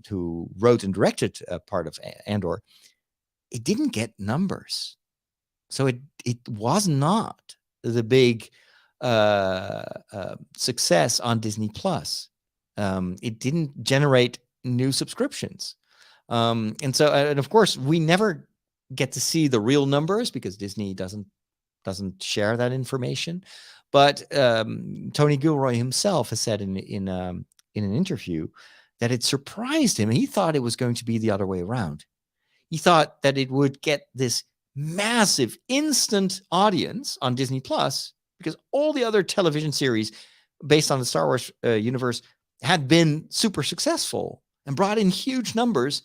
who wrote and directed part of Andor, it didn't get numbers. So it was not the big success on Disney Plus. It didn't generate new subscriptions. And of course, we never get to see the real numbers because Disney doesn't share that information. But Tony Gilroy himself has said in an interview that it surprised him. He thought it was going to be the other way around. He thought that it would get this massive instant audience on Disney Plus because all the other television series based on the Star Wars universe had been super successful and brought in huge numbers.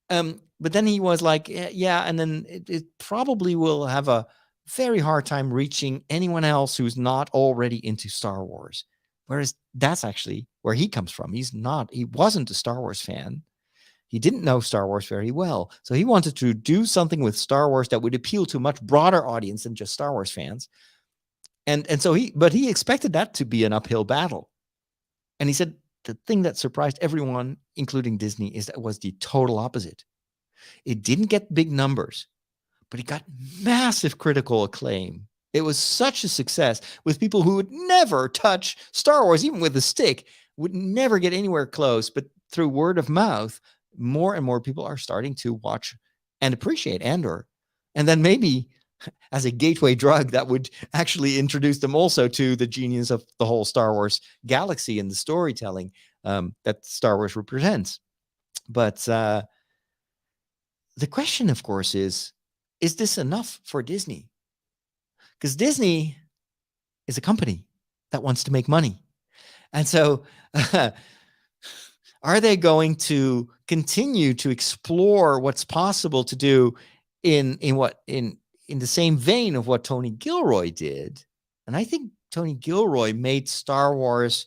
But then he was like, yeah, and then it probably will have a very hard time reaching anyone else who's not already into Star Wars. Whereas that's actually where he comes from. He wasn't a Star Wars fan. He didn't know Star Wars very well. So he wanted to do something with Star Wars that would appeal to a much broader audience than just Star Wars fans. And so he expected that to be an uphill battle. And he said the thing that surprised everyone, including Disney, was the total opposite. It didn't get big numbers, but it got massive critical acclaim. It was such a success with people who would never touch Star Wars, even with a stick, would never get anywhere close. But through word of mouth, more and more people are starting to watch and appreciate Andor. And then maybe as a gateway drug that would actually introduce them also to the genius of the whole Star Wars galaxy and the storytelling that Star Wars represents. But the question, of course, is this enough for Disney? Because Disney is a company that wants to make money. And so are they going to continue to explore what's possible to do in the same vein of what Tony Gilroy did? And I think Tony Gilroy made Star Wars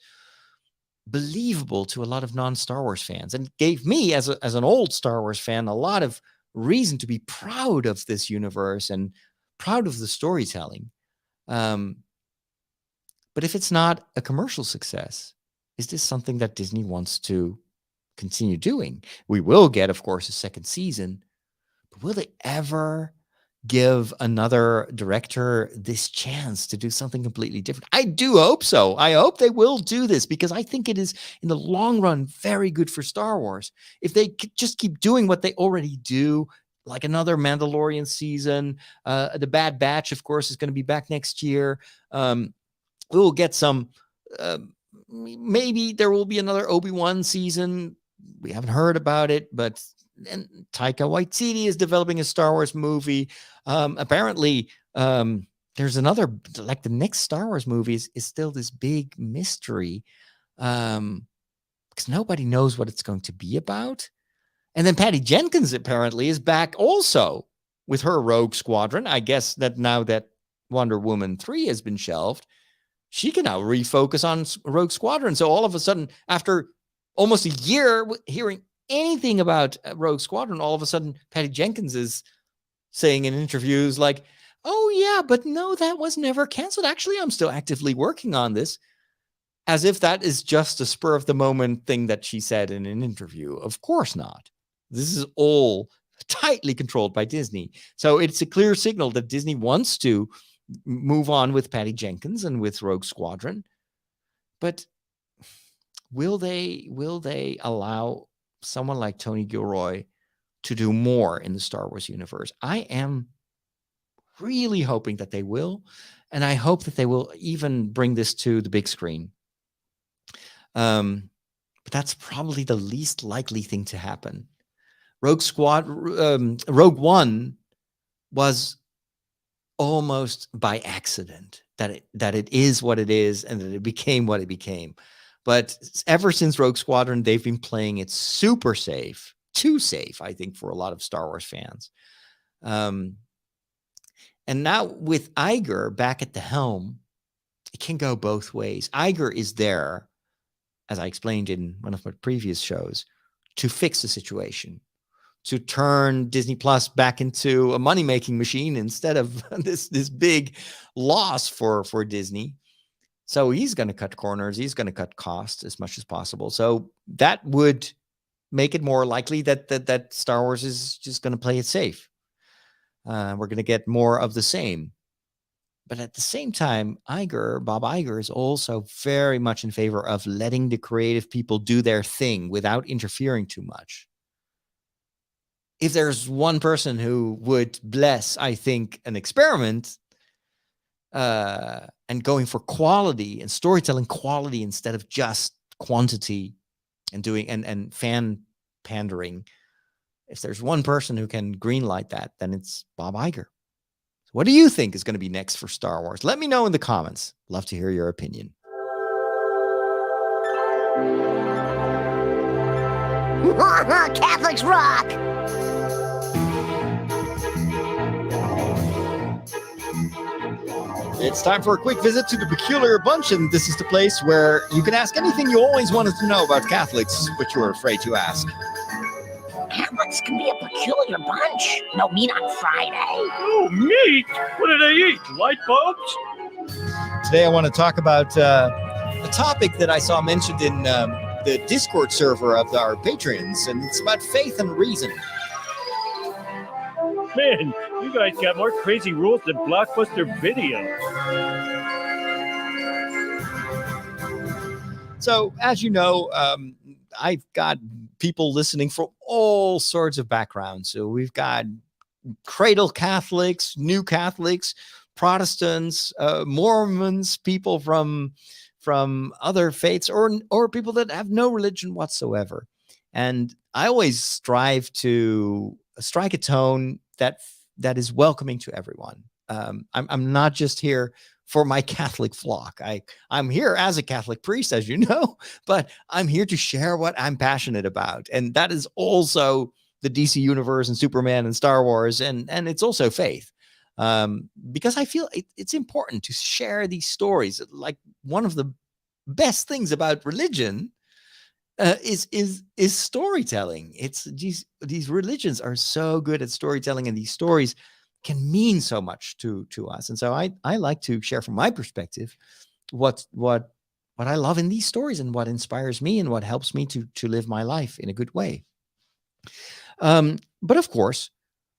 believable to a lot of non-Star Wars fans and gave me, as an old Star Wars fan, a lot of reason to be proud of this universe and proud of the storytelling. But if it's not a commercial success, is this something that Disney wants to continue doing? We will get, of course, a second season, but will they ever give another director this chance to do something completely different? I do hope so. I hope they will do this because I think it is, in the long run, very good for Star Wars. If they just keep doing what they already do, like another Mandalorian season, the Bad Batch, of course, is going to be back next year. We will get some, maybe there will be another Obi-Wan season. We haven't heard about it, but and Taika Waititi is developing a Star Wars movie. Apparently, there's another, like the next Star Wars movie is still this big mystery because nobody knows what it's going to be about. And then Patty Jenkins apparently is back also with her Rogue Squadron. I guess that now that Wonder Woman 3 has been shelved, she can now refocus on Rogue Squadron. So all of a sudden, after almost a year hearing anything about Rogue Squadron, all of a sudden Patty Jenkins is saying in interviews like, oh yeah, but no, that was never canceled. Actually, I'm still actively working on this, as if that is just a spur of the moment thing that she said in an interview. Of course not. This is all tightly controlled by Disney. So it's a clear signal that Disney wants to move on with Patty Jenkins and with Rogue Squadron. But will they allow someone like Tony Gilroy to do more in the Star Wars universe? I am really hoping that they will. And I hope that they will even bring this to the big screen. But that's probably the least likely thing to happen. Rogue One was almost by accident that it is what it is and that it became what it became. But ever since Rogue Squadron, they've been playing it super safe, too safe, I think, for a lot of Star Wars fans. And now with Iger back at the helm, it can go both ways. Iger is there, as I explained in one of my previous shows, to fix the situation, to turn Disney Plus back into a money-making machine instead of this big loss for Disney. So he's going to cut corners. He's going to cut costs as much as possible. So that would make it more likely that Star Wars is just going to play it safe. We're going to get more of the same. But at the same time, Bob Iger is also very much in favor of letting the creative people do their thing without interfering too much. If there's one person who would bless, I think, an experiment and going for quality and storytelling quality instead of just quantity and doing and fan pandering, if there's one person who can greenlight that, then it's Bob Iger. What do you think is going to be next for Star Wars? Let me know in the comments. Love to hear your opinion. Catholics rock! It's time for a quick visit to the Peculiar Bunch, and this is the place where you can ask anything you always wanted to know about Catholics, but you were afraid to ask. Catholics can be a peculiar bunch. No meat on Friday. Oh, meat! What do they eat? Light bulbs? Today I want to talk about a topic that I saw mentioned in the Discord server of our patrons, and it's about faith and reason. Man, you guys got more crazy rules than Blockbuster Video. So, as you know, I've got people listening from all sorts of backgrounds. So we've got cradle Catholics, new Catholics, Protestants, Mormons, people from other faiths, or people that have no religion whatsoever. And I always strive to strike a tone that is welcoming to everyone. I'm not just here for my Catholic flock. I'm here as a Catholic priest, as you know, but I'm here to share what I'm passionate about. And that is also the DC universe and Superman and Star Wars. And it's also faith. Because I feel it's important to share these stories. Like one of the best things about religion is storytelling. It's these religions are so good at storytelling, and these stories can mean so much to us. And so I like to share from my perspective what I love in these stories and what inspires me and what helps me to live my life in a good way. But of course,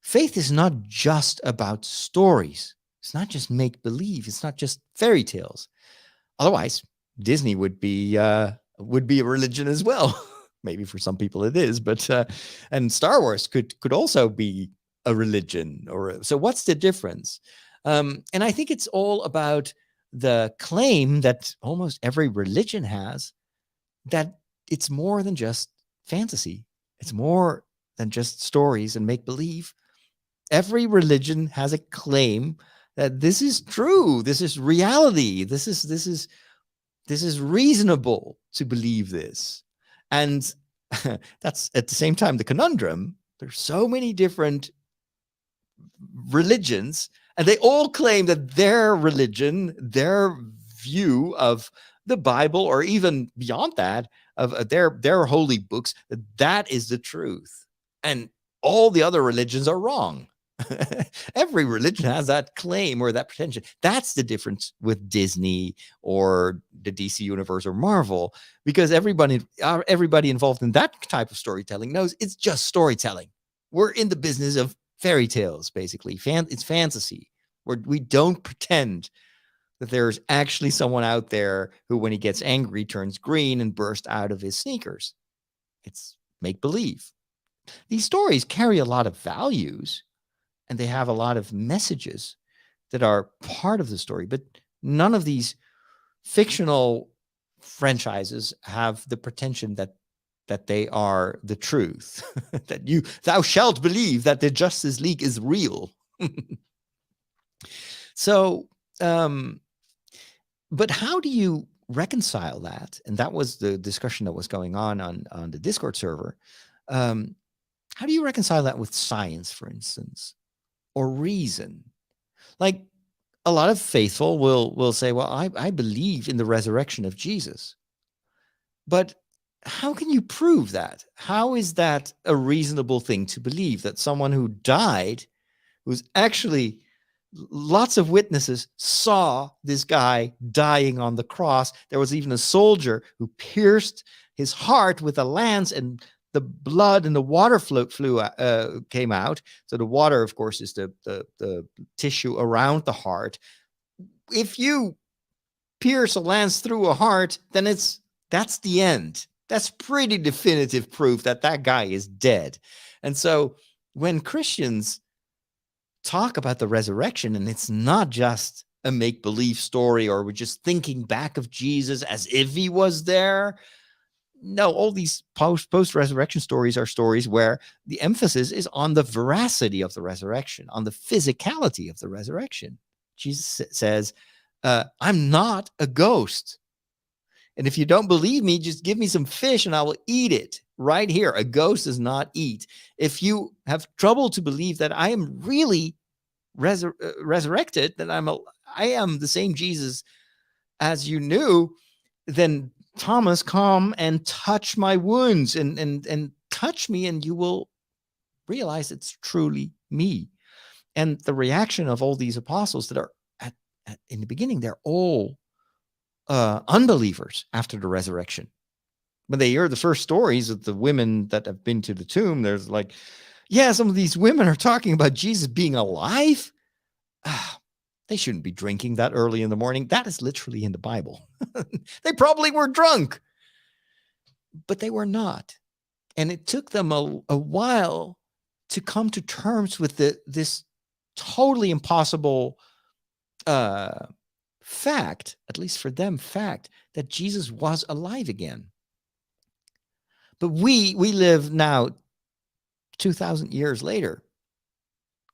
faith is not just about stories. It's not just make believe. It's not just fairy tales. Otherwise, Disney would be a religion as well. Maybe for some people it is, but and Star Wars could also be a religion. So what's the difference? And I think it's all about the claim that almost every religion has, that it's more than just fantasy. It's more than just stories and make believe. Every religion has a claim that this is true. This is reality. This is reasonable to believe this. And that's at the same time the conundrum. There's so many different religions, and they all claim that their religion, their view of the Bible, or even beyond that, of their holy books, that is the truth. And all the other religions are wrong. Every religion has that claim or that pretension. That's the difference with Disney or the DC universe or Marvel, because everybody involved in that type of storytelling knows it's just storytelling. We're in the business of fairy tales, basically. It's fantasy, where we don't pretend that there's actually someone out there who, when he gets angry, turns green and bursts out of his sneakers. It's make believe. These stories carry a lot of values, and they have a lot of messages, that are part of the story, but none of these fictional franchises have the pretension that they are the truth, that thou shalt believe that the Justice League is real. So, but how do you reconcile that? And that was the discussion that was going on the Discord server. How do you reconcile that with science, for instance, or reason? Like, a lot of faithful will say, well, I believe in the resurrection of Jesus. But how can you prove that? How is that a reasonable thing to believe, that someone who died, who's actually, lots of witnesses saw this guy dying on the cross. There was even a soldier who pierced his heart with a lance, and the blood and the water came out. So the water, of course, is the tissue around the heart. If you pierce a lance through a heart, then that's the end. That's pretty definitive proof that that guy is dead. And so when Christians talk about the resurrection, and it's not just a make-believe story, or we're just thinking back of Jesus as if he was there. No, all these post-resurrection stories are stories where the emphasis is on the veracity of the resurrection, on the physicality of the resurrection. Jesus says, I'm not a ghost. And if you don't believe me, just give me some fish and I will eat it right here. A ghost does not eat. If you have trouble to believe that I am really resurrected, that I am the same Jesus as you knew, then Thomas, come and touch my wounds and touch me, and you will realize it's truly me. And the reaction of all these apostles that are in the beginning, they're all unbelievers after the resurrection. When they hear the first stories of the women that have been to the tomb, there's like, yeah, some of these women are talking about Jesus being alive. They shouldn't be drinking that early in the morning. That is literally in the Bible. They probably were drunk, but they were not. And it took them a while to come to terms with this totally impossible fact, at least for them, fact that Jesus was alive again. But we live now 2,000 years later.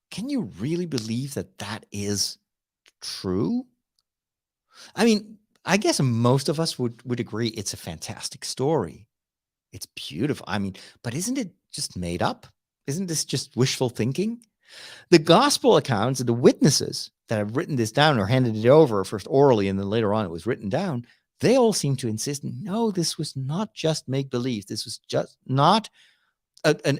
Can you really believe that that is true? I mean, I guess most of us would agree it's a fantastic story. It's beautiful. I mean, but isn't it just made up? Isn't this just wishful thinking? The gospel accounts and the witnesses that have written this down or handed it over, first orally and then later on it was written down, they all seem to insist, no, this was not just make-believe. This was just not an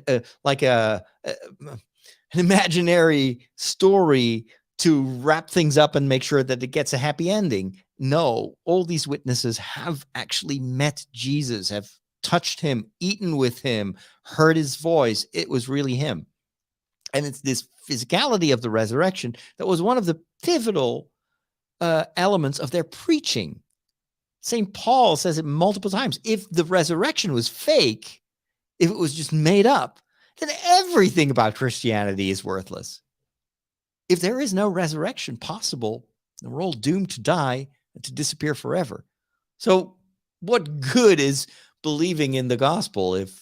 imaginary story to wrap things up and make sure that it gets a happy ending. No, all these witnesses have actually met Jesus, have touched him, eaten with him, heard his voice. It was really him. And it's this physicality of the resurrection that was one of the pivotal elements of their preaching. St. Paul says it multiple times. If the resurrection was fake, if it was just made up, then everything about Christianity is worthless. If there is no resurrection possible, then we're all doomed to die and to disappear forever. So what good is believing in the gospel if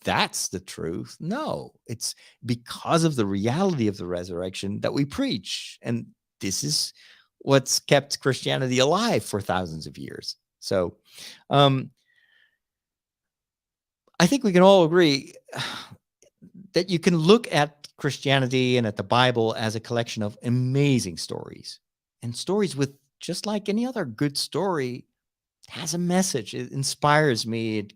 that's the truth? No, it's because of the reality of the resurrection that we preach. And this is what's kept Christianity alive for thousands of years. So I think we can all agree that you can look at Christianity and at the Bible as a collection of amazing stories, and stories with, just like any other good story, has a message. It inspires me.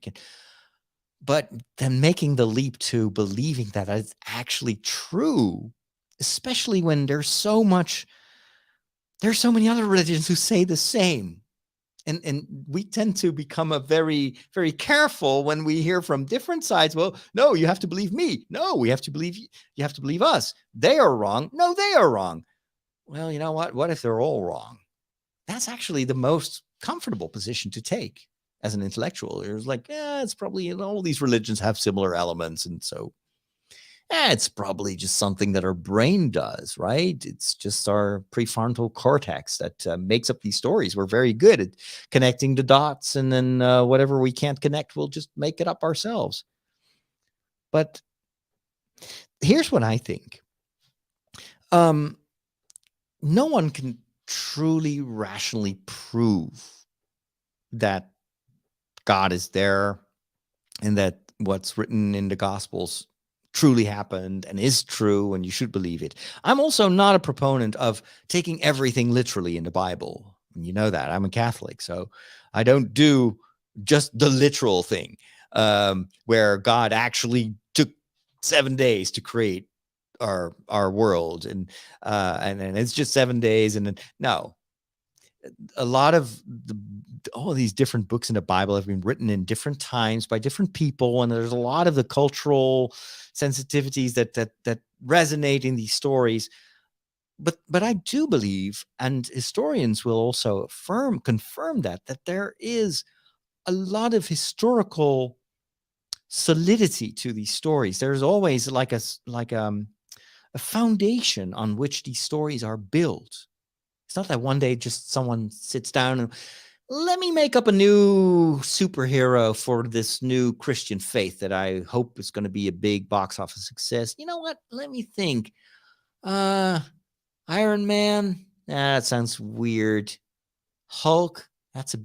But then making the leap to believing that it's actually true, especially when there's so many other religions who say the same. And we tend to become very, very careful when we hear from different sides. Well, no, you have to believe me. No, you have to believe us. They are wrong. No, they are wrong. Well, you know what? What if they're all wrong? That's actually the most comfortable position to take as an intellectual. It's like, it's probably, all these religions have similar elements. And so It's probably just something that our brain does, right? It's just our prefrontal cortex that makes up these stories. We're very good at connecting the dots, and then whatever we can't connect, we'll just make it up ourselves. But here's what I think. No one can truly rationally prove that God is there and that what's written in the Gospels truly happened and is true, and you should believe it. I'm also not a proponent of taking everything literally in the Bible. You know that. I'm a Catholic, so I don't do just the literal thing, where God actually took 7 days to create our world, and it's just 7 days, and then no. A lot of all these different books in the Bible have been written in different times by different people, and there's a lot of the cultural sensitivities that resonate in these stories. But I do believe, and historians will also confirm that there is a lot of historical solidity to these stories. There's always like a foundation on which these stories are built. It's not that one day just someone sits down and let me make up a new superhero for this new Christian faith that I hope is going to be a big box office success. You know what? Let me think. Iron Man. That sounds weird. Hulk. That's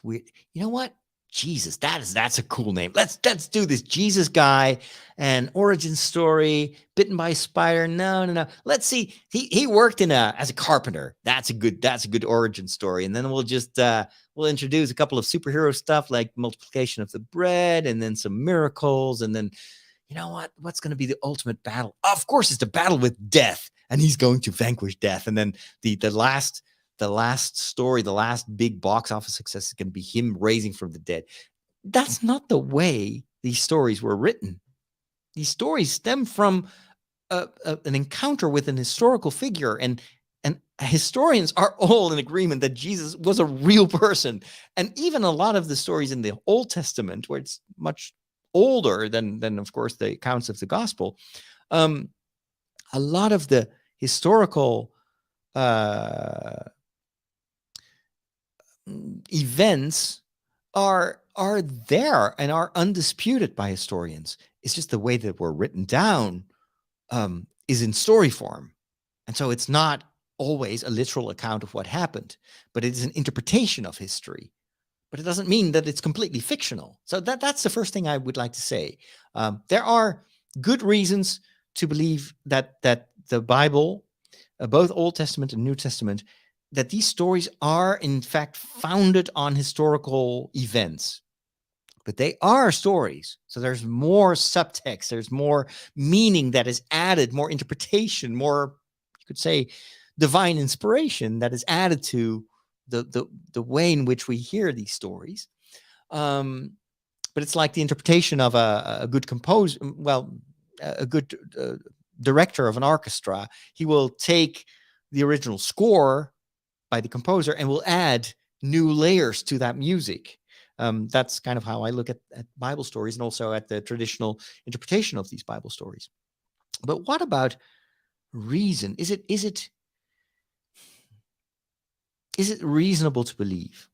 weird. You know what? Jesus, that's a cool name. Let's do this. Jesus guy and origin story, bitten by a spider. No. Let's see. He worked as a carpenter. That's a good origin story. And then we'll just we'll introduce a couple of superhero stuff like multiplication of the bread, and then some miracles, and then you know what? What's going to be the ultimate battle? Of course, it's the battle with death, and he's going to vanquish death. And then the last story, the last big box office success is going to be him raising from the dead. That's not the way these stories were written. These stories stem from an encounter with an historical figure, and historians are all in agreement that Jesus was a real person. And even a lot of the stories in the Old Testament, where it's much older than of course the accounts of the gospel, a lot of the historical events are there and are undisputed by historians. It's just the way that we're written down is in story form, and so it's not always a literal account of what happened, but it is an interpretation of history. But it doesn't mean that it's completely fictional. So that's the first thing I would like to say. There are good reasons to believe that the Bible, both Old Testament and New Testament, that these stories are in fact founded on historical events, but they are stories. So there's more subtext, there's more meaning that is added, more interpretation, more, you could say, divine inspiration that is added to the way in which we hear these stories. But it's like the interpretation of a good composer, a good director of an orchestra. He will take the original score by the composer and will add new layers to that music. That's kind of how I look at Bible stories, and also at the traditional interpretation of these Bible stories. But what about reason? Is it reasonable to believe?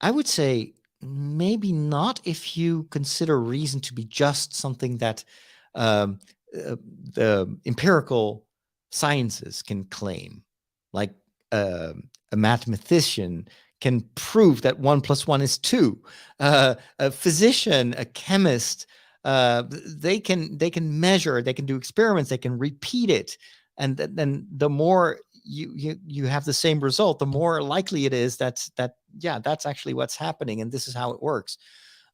I would say maybe not, if you consider reason to be just something that the empirical sciences can claim, like a mathematician can prove that 1 + 1 is 2. A physician, a chemist, they can measure, they can do experiments, they can repeat it, and then the more you have the same result, the more likely it is that's actually what's happening, and this is how it works.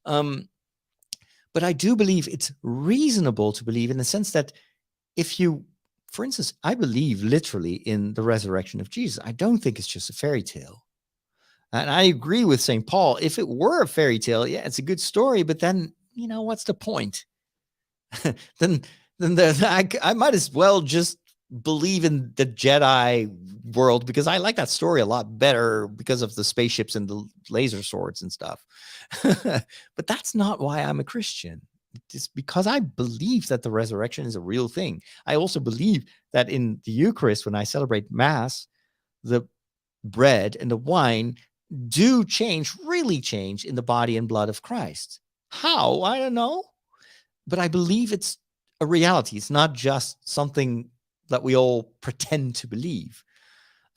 But I do believe it's reasonable to believe, in the sense that if you, for instance, I believe literally in the resurrection of Jesus. I don't think it's just a fairy tale. And I agree with St. Paul. If it were a fairy tale, yeah, it's a good story, but then, what's the point? then I might as well just believe in the Jedi world, because I like that story a lot better because of the spaceships and the laser swords and stuff. But that's not why I'm a Christian. It's because I believe that the resurrection is a real thing. I also believe that in the Eucharist, when I celebrate Mass, the bread and the wine do change, really change in the body and blood of Christ. How? I don't know. But I believe it's a reality. It's not just something that we all pretend to believe.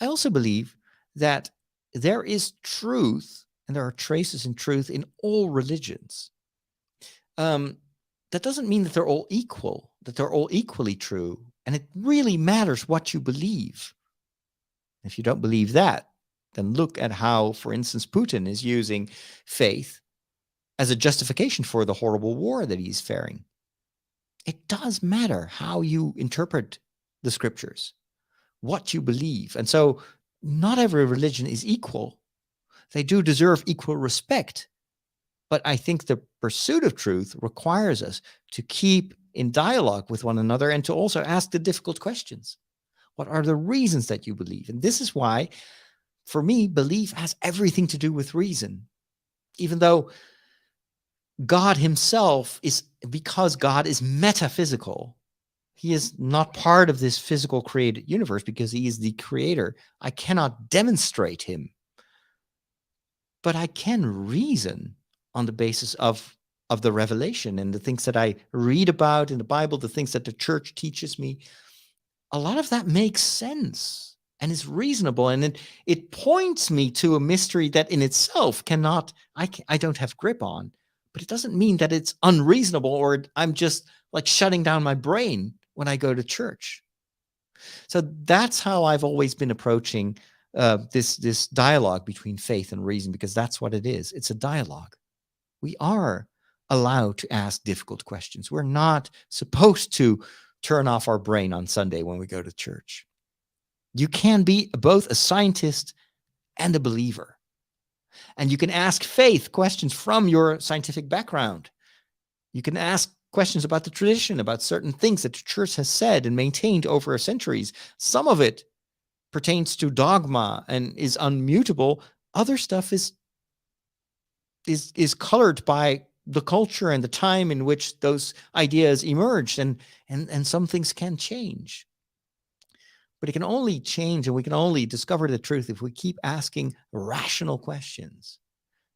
I also believe that there is truth, and there are traces in truth in all religions. That doesn't mean that they're all equal, that they're all equally true. And it really matters what you believe. If you don't believe that, then look at how, for instance, Putin is using faith as a justification for the horrible war that he's faring. It does matter how you interpret the scriptures, what you believe. And so not every religion is equal. They do deserve equal respect. But I think the pursuit of truth requires us to keep in dialogue with one another and to also ask the difficult questions. What are the reasons that you believe? And this is why, for me, belief has everything to do with reason. Even though God himself is, because God is metaphysical, he is not part of this physical created universe because he is the creator. I cannot demonstrate him, but I can reason on the basis of the revelation and the things that I read about in the Bible, the things that the church teaches me. A lot of that makes sense and is reasonable, and it points me to a mystery that in itself I don't have grip on, but it doesn't mean that it's unreasonable or I'm just like shutting down my brain when I go to church. So that's how I've always been approaching this dialogue between faith and reason, because that's what it is. It's a dialogue. We are allowed to ask difficult questions. We're not supposed to turn off our brain on Sunday when we go to church. You can be both a scientist and a believer. And you can ask faith questions from your scientific background. You can ask questions about the tradition, about certain things that the church has said and maintained over centuries. Some of it pertains to dogma and is unmutable. Other stuff is colored by the culture and the time in which those ideas emerged, and some things can change. But it can only change and we can only discover the truth if we keep asking rational questions.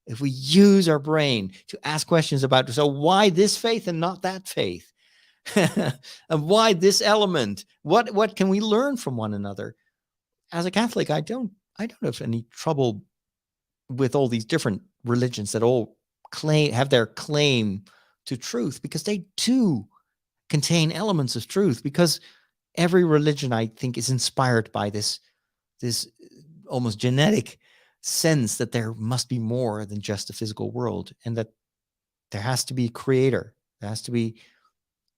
If we use our brain to ask questions about, so why this faith and not that faith? And why this element? What can we learn from one another? As a Catholic, I don't have any trouble with all these different religions that all have their claim to truth, because they do contain elements of truth, because every religion, I think, is inspired by this almost genetic sense that there must be more than just a physical world, and that there has to be a creator, there has to be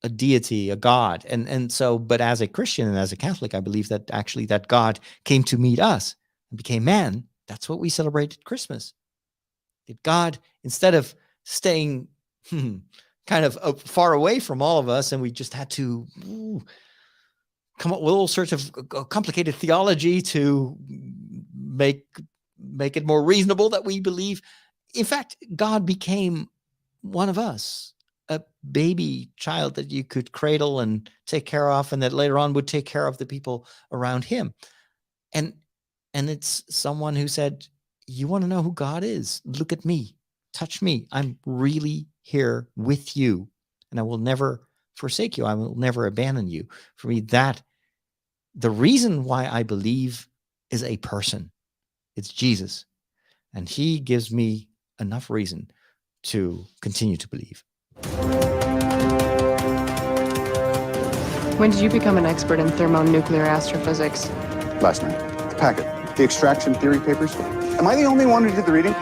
a deity, a God. And so, but as a Christian and as a Catholic, I believe that actually that God came to meet us and became man. That's what we celebrate at Christmas. That God, instead of staying kind of far away from all of us, and we just had to come up with all sorts of complicated theology to make it more reasonable that we believe. In fact, God became one of us, a baby child that you could cradle and take care of, and that later on would take care of the people around him. And it's someone who said, you want to know who God is? Look at me, touch me. I'm really here with you, and I will never forsake you. I will never abandon you. For me, that the reason why I believe is a person. It's Jesus. And he gives me enough reason to continue to believe. When did you become an expert in thermonuclear astrophysics? Last night. The packet. The extraction theory papers. Am I the only one who did the reading?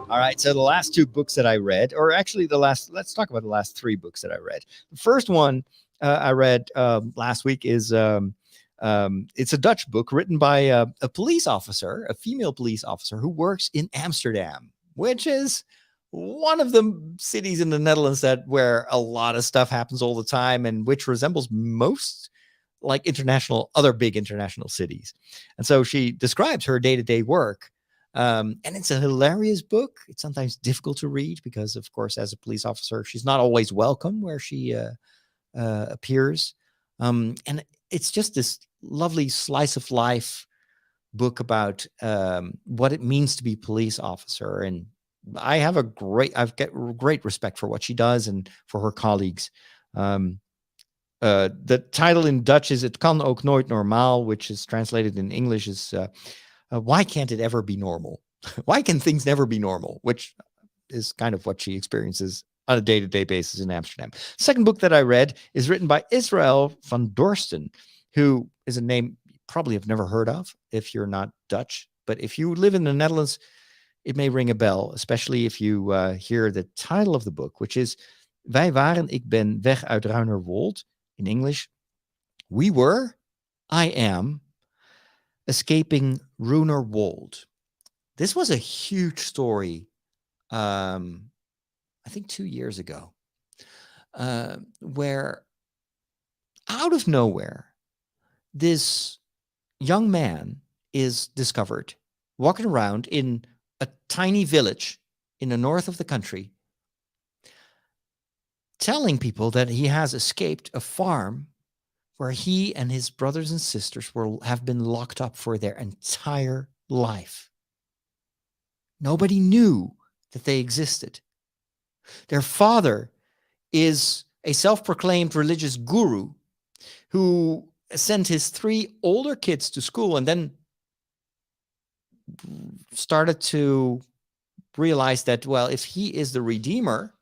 All right. So the last two books that I read, or actually let's talk about the last three books that I read. The first one I read last week is it's a Dutch book written by a police officer, a female police officer who works in Amsterdam, which is one of the cities in the Netherlands where a lot of stuff happens all the time, and which resembles most like other big international cities. And so she describes her day-to-day work And it's a hilarious book. It's sometimes difficult to read because, of course, as a police officer, she's not always welcome where she appears. And it's just this lovely slice of life book about what it means to be a police officer. And I've got great respect for what she does and for her colleagues. The title in Dutch is "Het kan ook nooit normaal," which is translated in English is "Why can't it ever be normal?" Why can things never be normal? Which is kind of what she experiences on a day-to-day basis in Amsterdam. Second book that I read is written by Israel van Dorsten, who is a name you probably have never heard of if you're not Dutch. But if you live in the Netherlands, it may ring a bell, especially if you hear the title of the book, which is Wij waren, ik ben weg uit Ruinerwold. In English, we were, I am, escaping Ruinerwold. This was a huge story, I think 2 years ago, where out of nowhere, this young man is discovered walking around in a tiny village in the north of the country, telling people that he has escaped a farm where he and his brothers and sisters have been locked up for their entire life. Nobody knew that they existed. Their father is a self-proclaimed religious guru who sent his 3 older kids to school and then started to realize that, well, if he is the Redeemer,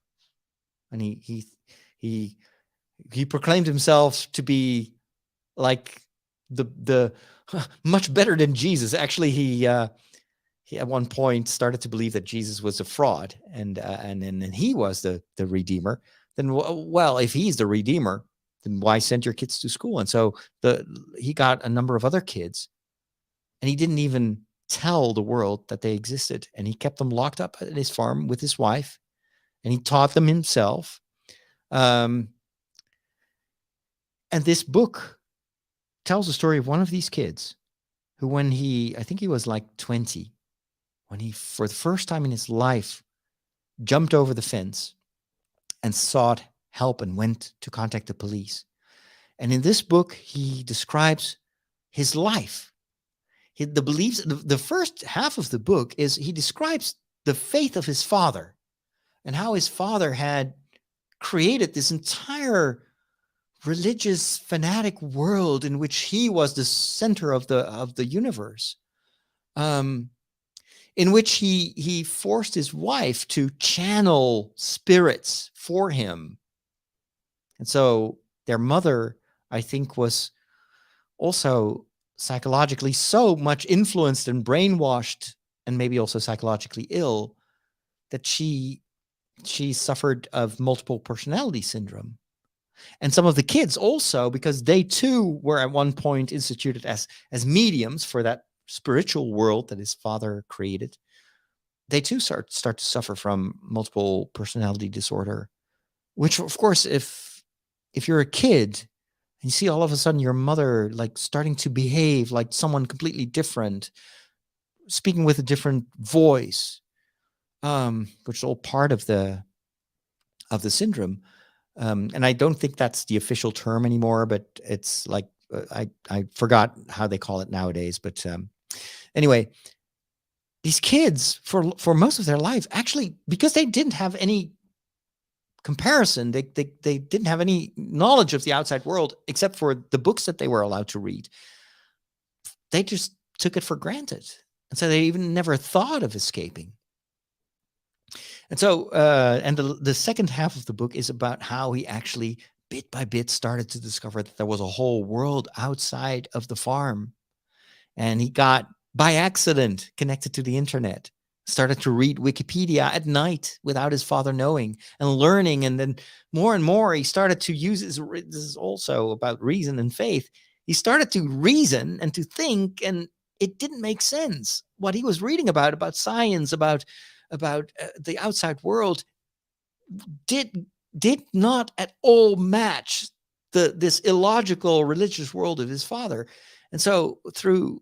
and he proclaimed himself to be like the much better than Jesus. Actually, he at one point started to believe that Jesus was a fraud, and he was the Redeemer. Then, well, if he's the Redeemer, then why send your kids to school? And so he got a number of other kids, and he didn't even tell the world that they existed, and he kept them locked up at his farm with his wife, and he taught them himself. And this book tells the story of one of these kids who, when I think he was like 20, when he, for the first time in his life, jumped over the fence and sought help and went to contact the police. And in this book, he describes his life. The beliefs, the first half of the book is he describes the faith of his father and how his father had created this entire religious fanatic world in which he was the center of the universe, in which he forced his wife to channel spirits for him. And so their mother, I think, was also psychologically so much influenced and brainwashed, and maybe also psychologically ill, that she suffered of multiple personality syndrome. And some of the kids also, because they too were at one point instituted as mediums for that spiritual world that his father created, they too start to suffer from multiple personality disorder, which, of course, if you're a kid and you see all of a sudden your mother like starting to behave like someone completely different, speaking with a different voice, which is all part of the syndrome. And I don't think that's the official term anymore, but it's like, I forgot how they call it nowadays. But anyway, these kids for most of their life, actually, because they didn't have any comparison, they didn't have any knowledge of the outside world except for the books that they were allowed to read. They just took it for granted. And so they even never thought of escaping. And so, and the second half of the book is about how he actually, bit by bit, started to discover that there was a whole world outside of the farm. And he got, by accident, connected to the internet, started to read Wikipedia at night without his father knowing and learning. And then more and more, he started to use this is also about reason and faith. He started to reason and to think, and it didn't make sense. What he was reading about science, about the outside world did not at all match this illogical religious world of his father. And so through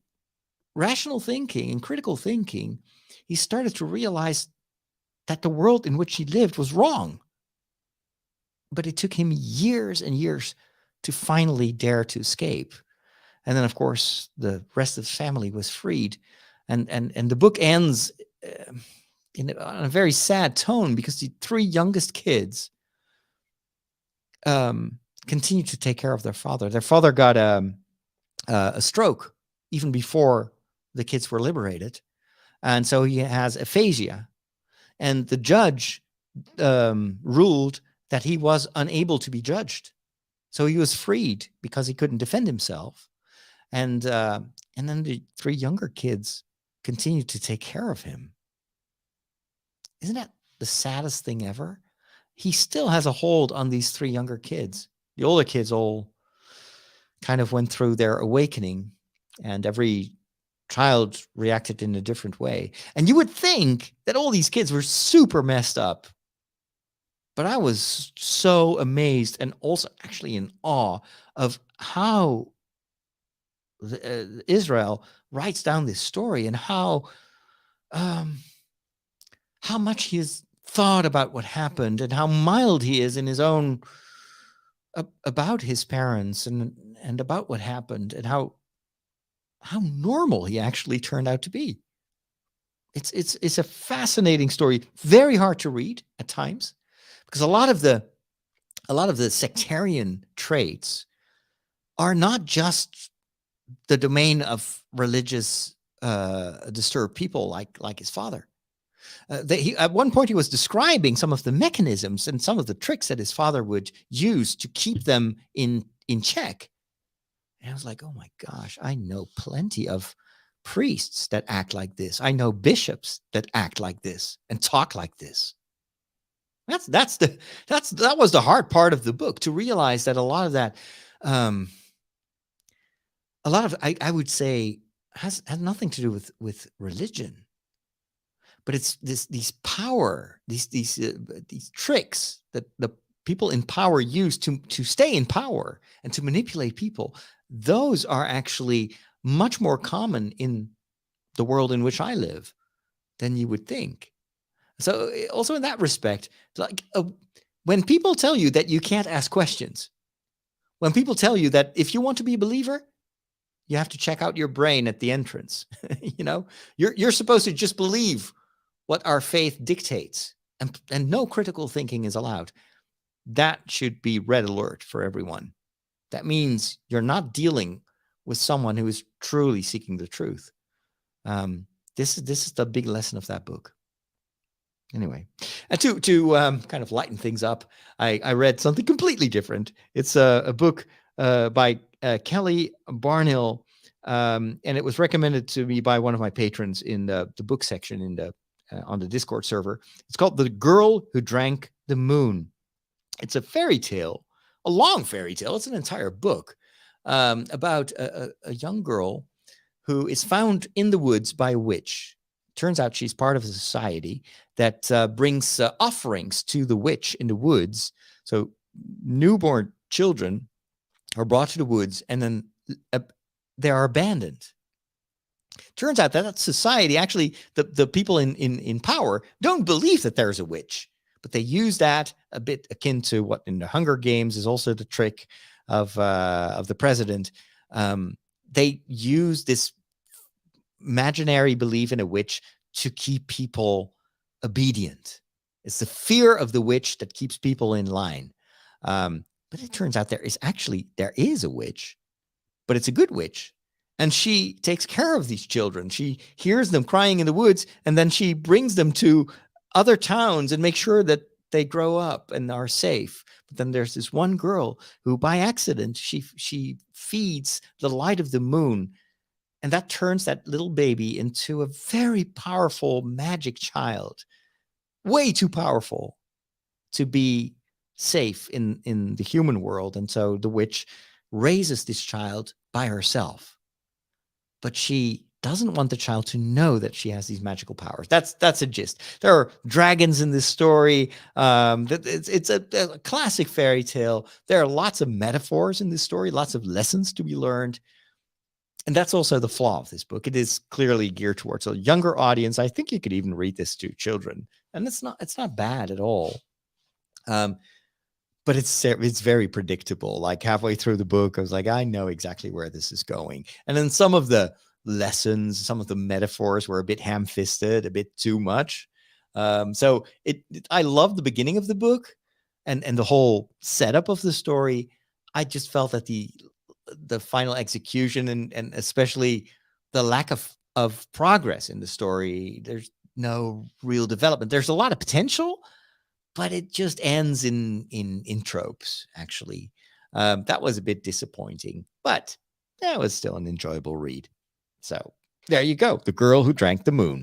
rational thinking and critical thinking, he started to realize that the world in which he lived was wrong. But it took him years and years to finally dare to escape. And then, of course, the rest of the family was freed. And the book ends on a very sad tone, because the three youngest kids continue to take care of their father. Their father got a stroke even before the kids were liberated. And so he has aphasia. And the judge ruled that he was unable to be judged. So he was freed because he couldn't defend himself. And then the three younger kids continued to take care of him. Isn't that the saddest thing ever? He still has a hold on these three younger kids. The older kids all kind of went through their awakening, and every child reacted in a different way. And you would think that all these kids were super messed up. But I was so amazed and also actually in awe of how Israel writes down this story, and how much he has thought about what happened, and how mild he is in his own about his parents and about what happened, and how normal he actually turned out to be. It's a fascinating story, very hard to read at times, because a lot of the sectarian traits are not just the domain of religious disturbed people like his father. At one point he was describing some of the mechanisms and some of the tricks that his father would use to keep them in check. And I was like, oh my gosh, I know plenty of priests that act like this. I know bishops that act like this and talk like this. That was the hard part of the book, to realize that a lot of that, I would say has nothing to do with religion, but it's these tricks that the people in power use to stay in power and to manipulate people. Those are actually much more common in the world in which I live than you would think. So also in that respect, like when people tell you that you can't ask questions, when people tell you that if you want to be a believer, you have to check out your brain at the entrance. You're supposed to just believe what our faith dictates, and no critical thinking is allowed. That should be red alert for everyone. That means you're not dealing with someone who is truly seeking the truth. This is the big lesson of that book. Anyway, and to kind of lighten things up, I read something completely different. It's a book by Kelly Barnhill, and it was recommended to me by one of my patrons in the book section in on the Discord server. It's called The Girl Who Drank the Moon. It's a fairy tale, a long fairy tale. It's an entire book about a young girl who is found in the woods by a witch. Turns out she's part of a society that brings offerings to the witch in the woods. So newborn children are brought to the woods, and then they are abandoned. Turns out that society, actually, the people in power don't believe that there's a witch, but they use that a bit akin to what in the Hunger Games is also the trick of the president. They use this imaginary belief in a witch to keep people obedient. It's the fear of the witch that keeps people in line. But it turns out there is a witch, but it's a good witch. And she takes care of these children. She hears them crying in the woods, and then she brings them to other towns and makes sure that they grow up and are safe. But then there's this one girl who, by accident, she feeds the light of the moon, and that turns that little baby into a very powerful magic child, way too powerful to be safe in the human world. And so the witch raises this child by herself, but she doesn't want the child to know that she has these magical powers. That's a gist. There are dragons in this story. It's a classic fairy tale. There are lots of metaphors in this story, lots of lessons to be learned. And that's also the flaw of this book. It is clearly geared towards a younger audience. I think you could even read this to children, and it's not bad at all. But it's very predictable. Like halfway through the book, I was like, I know exactly where this is going. And then some of the lessons, some of the metaphors were a bit ham-fisted, a bit too much. So I love the beginning of the book and the whole setup of the story. I just felt that the final execution and especially the lack of progress in the story, there's no real development. There's a lot of potential, but it just ends in tropes, actually. That was a bit disappointing, but that was still an enjoyable read. So there you go. The Girl Who Drank the Moon.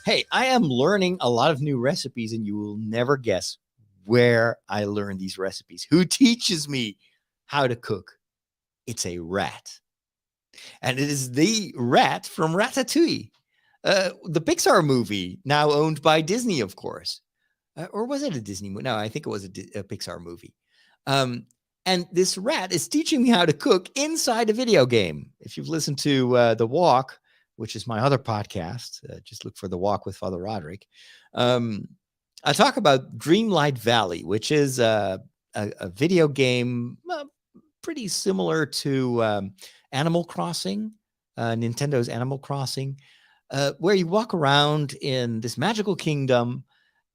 Hey, I am learning a lot of new recipes, and you will never guess where I learned these recipes. Who teaches me how to cook? It's a rat. And it is the rat from Ratatouille, the Pixar movie, now owned by Disney, of course. Or was it a Disney movie? No, I think it was a Pixar movie. And this rat is teaching me how to cook inside a video game. If you've listened to The Walk, which is my other podcast, just look for The Walk with Father Roderick. I talk about Dreamlight Valley, which is a video game pretty similar to Animal Crossing, Nintendo's Animal Crossing, where you walk around in this magical kingdom.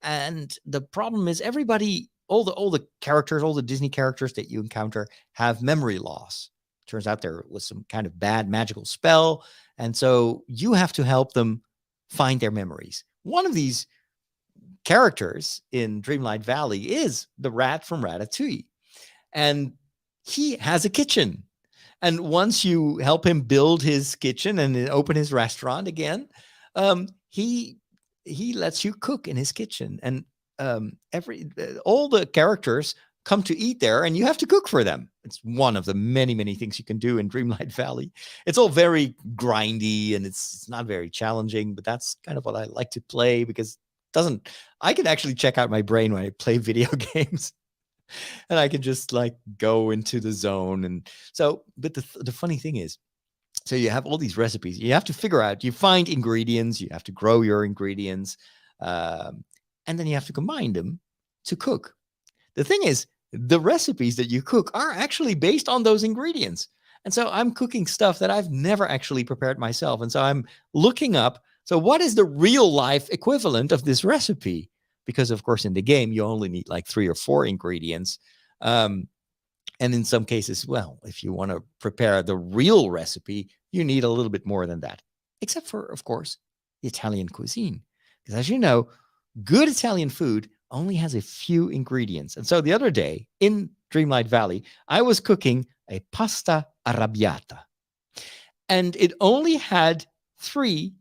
And the problem is everybody, all the characters, all the Disney characters that you encounter have memory loss. Turns out there was some kind of bad magical spell. And so you have to help them find their memories. One of these characters in Dreamlight Valley is the rat from Ratatouille. And he has a kitchen. And once you help him build his kitchen and open his restaurant again, he lets you cook in his kitchen. And all the characters come to eat there, and you have to cook for them. It's one of the many, many things you can do in Dreamlight Valley. It's all very grindy, and it's not very challenging, but that's kind of what I like to play because I can actually check out my brain when I play video games. And I can just like go into the zone. And so, but the funny thing is, so you have all these recipes, you have to figure out, you find ingredients, you have to grow your ingredients, and then you have to combine them to cook. The thing is, the recipes that you cook are actually based on those ingredients. And so I'm cooking stuff that I've never actually prepared myself. And so I'm looking up, so what is the real life equivalent of this recipe? Because, of course, in the game, you only need like 3 or 4 ingredients. And in some cases, well, if you want to prepare the real recipe, you need a little bit more than that. Except for, of course, the Italian cuisine. Because as you know, good Italian food only has a few ingredients. And so the other day in Dreamlight Valley, I was cooking a pasta arrabbiata. And it only had 3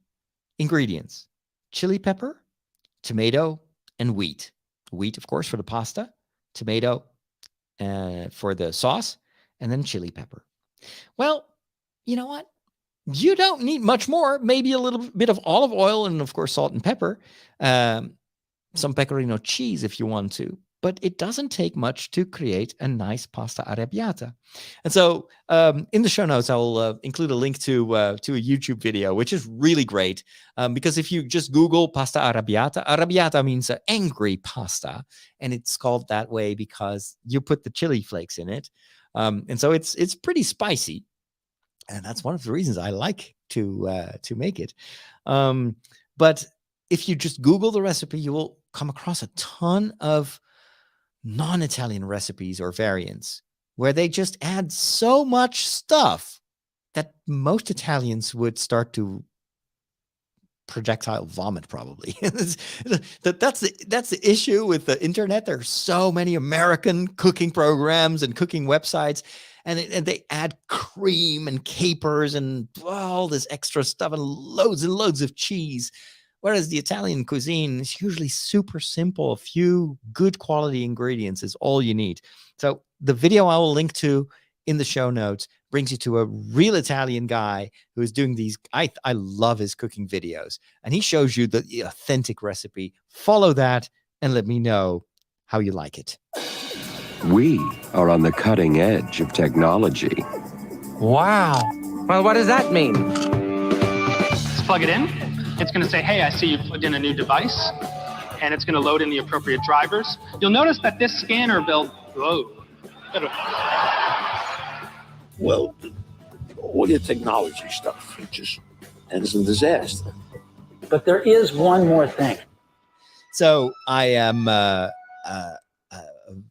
ingredients: chili pepper, tomato, and wheat. Wheat, of course, for the pasta, tomato for the sauce, and then chili pepper. Well, you know what? You don't need much more. Maybe a little bit of olive oil and, of course, salt and pepper. Some pecorino cheese if you want to. But it doesn't take much to create a nice pasta arrabbiata. And so in the show notes, I will include a link to a YouTube video, which is really great. Because if you just Google pasta arrabbiata, arrabbiata means angry pasta. And it's called that way because you put the chili flakes in it. And so it's pretty spicy. And that's one of the reasons I like to make it. But if you just Google the recipe, you will come across a ton of non-Italian recipes or variants where they just add so much stuff that most Italians would start to projectile vomit probably. That's the issue with the internet. There's so many American cooking programs and cooking websites, and they add cream and capers and all this extra stuff and loads of cheese. Whereas the Italian cuisine is usually super simple. A few good quality ingredients is all you need. So the video I will link to in the show notes brings you to a real Italian guy who is doing these. I love his cooking videos. And he shows you the authentic recipe. Follow that. and let me know how you like it. We are on the cutting edge of technology. Wow. Well, what does that mean? Let's plug it in. It's going to say, hey, I see you plugged in a new device, and it's going to load in the appropriate drivers. You'll notice that this scanner built, whoa. Well, all your technology stuff, it just ends in disaster. But there is one more thing. So I am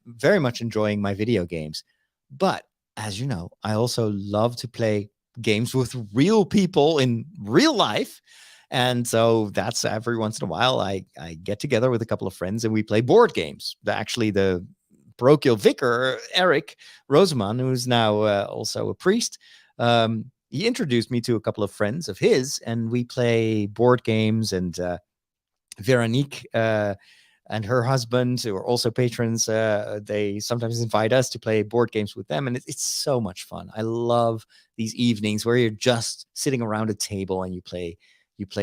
very much enjoying my video games, but as you know, I also love to play games with real people in real life. And so that's every once in a while I get together with a couple of friends and we play board games. Actually, the parochial vicar, Eric Roseman, who's now also a priest, he introduced me to a couple of friends of his, and we play board games. And Veronique and her husband, who are also patrons, they sometimes invite us to play board games with them, and it's so much fun. I love these evenings where you're just sitting around a table and you play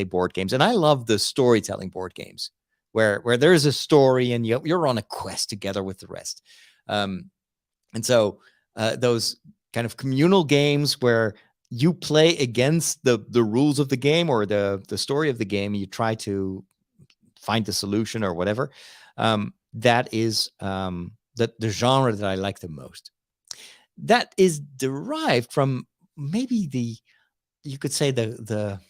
board games. And I love the storytelling board games where there's a story and you're on a quest together with the rest. And so those kind of communal games where you play against the rules of the game or the story of the game, you try to find the solution or whatever. That is the genre that I like the most. That is derived from maybe you could say the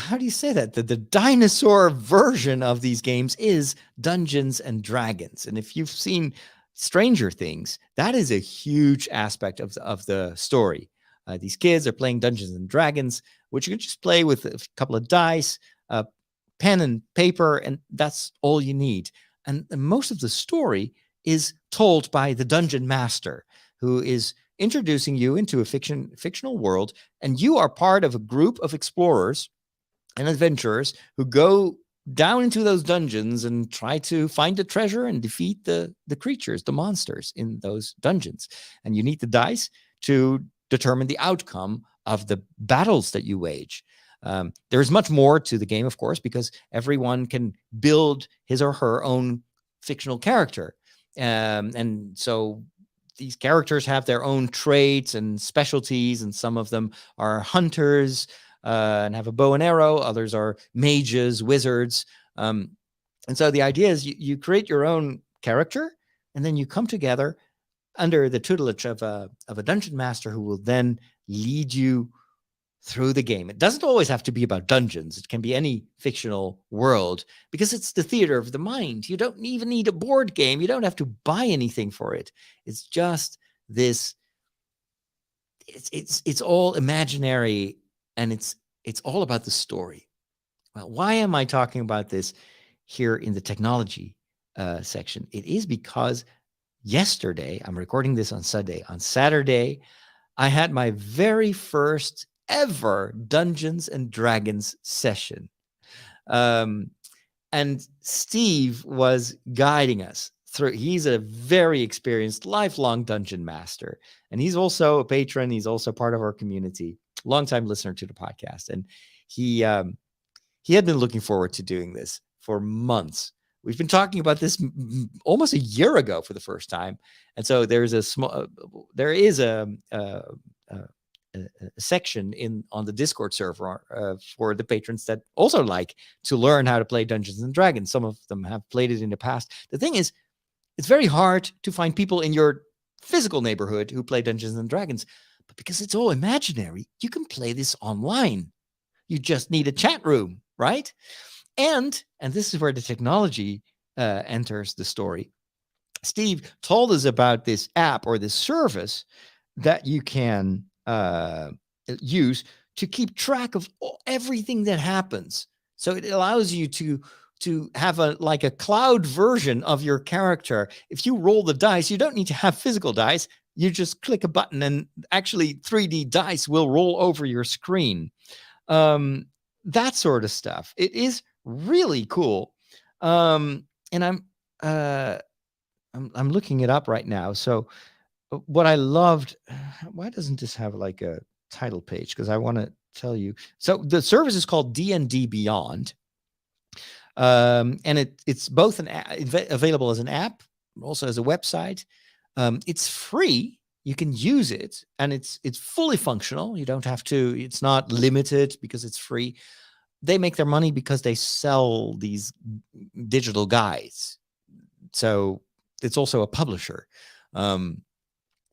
how do you say that? The dinosaur version of these games is Dungeons and Dragons. And if you've seen Stranger Things, that is a huge aspect of the story. These kids are playing Dungeons and Dragons, which you can just play with a couple of dice, pen and paper, and that's all you need. And most of the story is told by the dungeon master, who is introducing you into a fictional world, and you are part of a group of explorers and adventurers who go down into those dungeons and try to find the treasure and defeat the creatures, the monsters in those dungeons. And you need the dice to determine the outcome of the battles that you wage. There's much more to the game, of course, because everyone can build his or her own fictional character. And so these characters have their own traits and specialties, and some of them are hunters and have a bow and arrow. Others are mages, wizards. And so the idea is you create your own character, and then you come together under the tutelage of a dungeon master who will then lead you through the game. It doesn't always have to be about dungeons. It can be any fictional world, because it's the theater of the mind. You don't even need a board game. You don't have to buy anything for it. It's just this. It's all imaginary, and it's all about the story. Well, why am I talking about this here in the technology section? It is because yesterday, I'm recording this on Sunday. On Saturday, I had my very first ever Dungeons and Dragons session. And Steve was guiding us through. He's a very experienced, lifelong dungeon master. And he's also a patron. He's also part of our community, longtime listener to the podcast. And he had been looking forward to doing this for months. We've been talking about this almost a year ago for the first time. And so there is a section on the Discord server for the patrons that also like to learn how to play Dungeons and Dragons. Some of them have played it in the past. The thing is, it's very hard to find people in your physical neighborhood who play Dungeons and Dragons, but because it's all imaginary, you can play this online. You just need a chat room, right? And this is where the technology enters the story. Steve told us about this app or this service that you can use to keep track of everything that happens. So it allows you to have a cloud version of your character. If you roll the dice, you don't need to have physical dice. You just click a button and actually 3D dice will roll over your screen. That sort of stuff. It is really cool. And I'm looking it up right now. So what I loved, why doesn't this have like a title page? Because I want to tell you. So the service is called D&D Beyond. And it's both available as an app, also as a website. It's free. You can use it, and it's fully functional. You don't have to. It's not limited because it's free. They make their money because they sell these digital guides. So it's also a publisher. And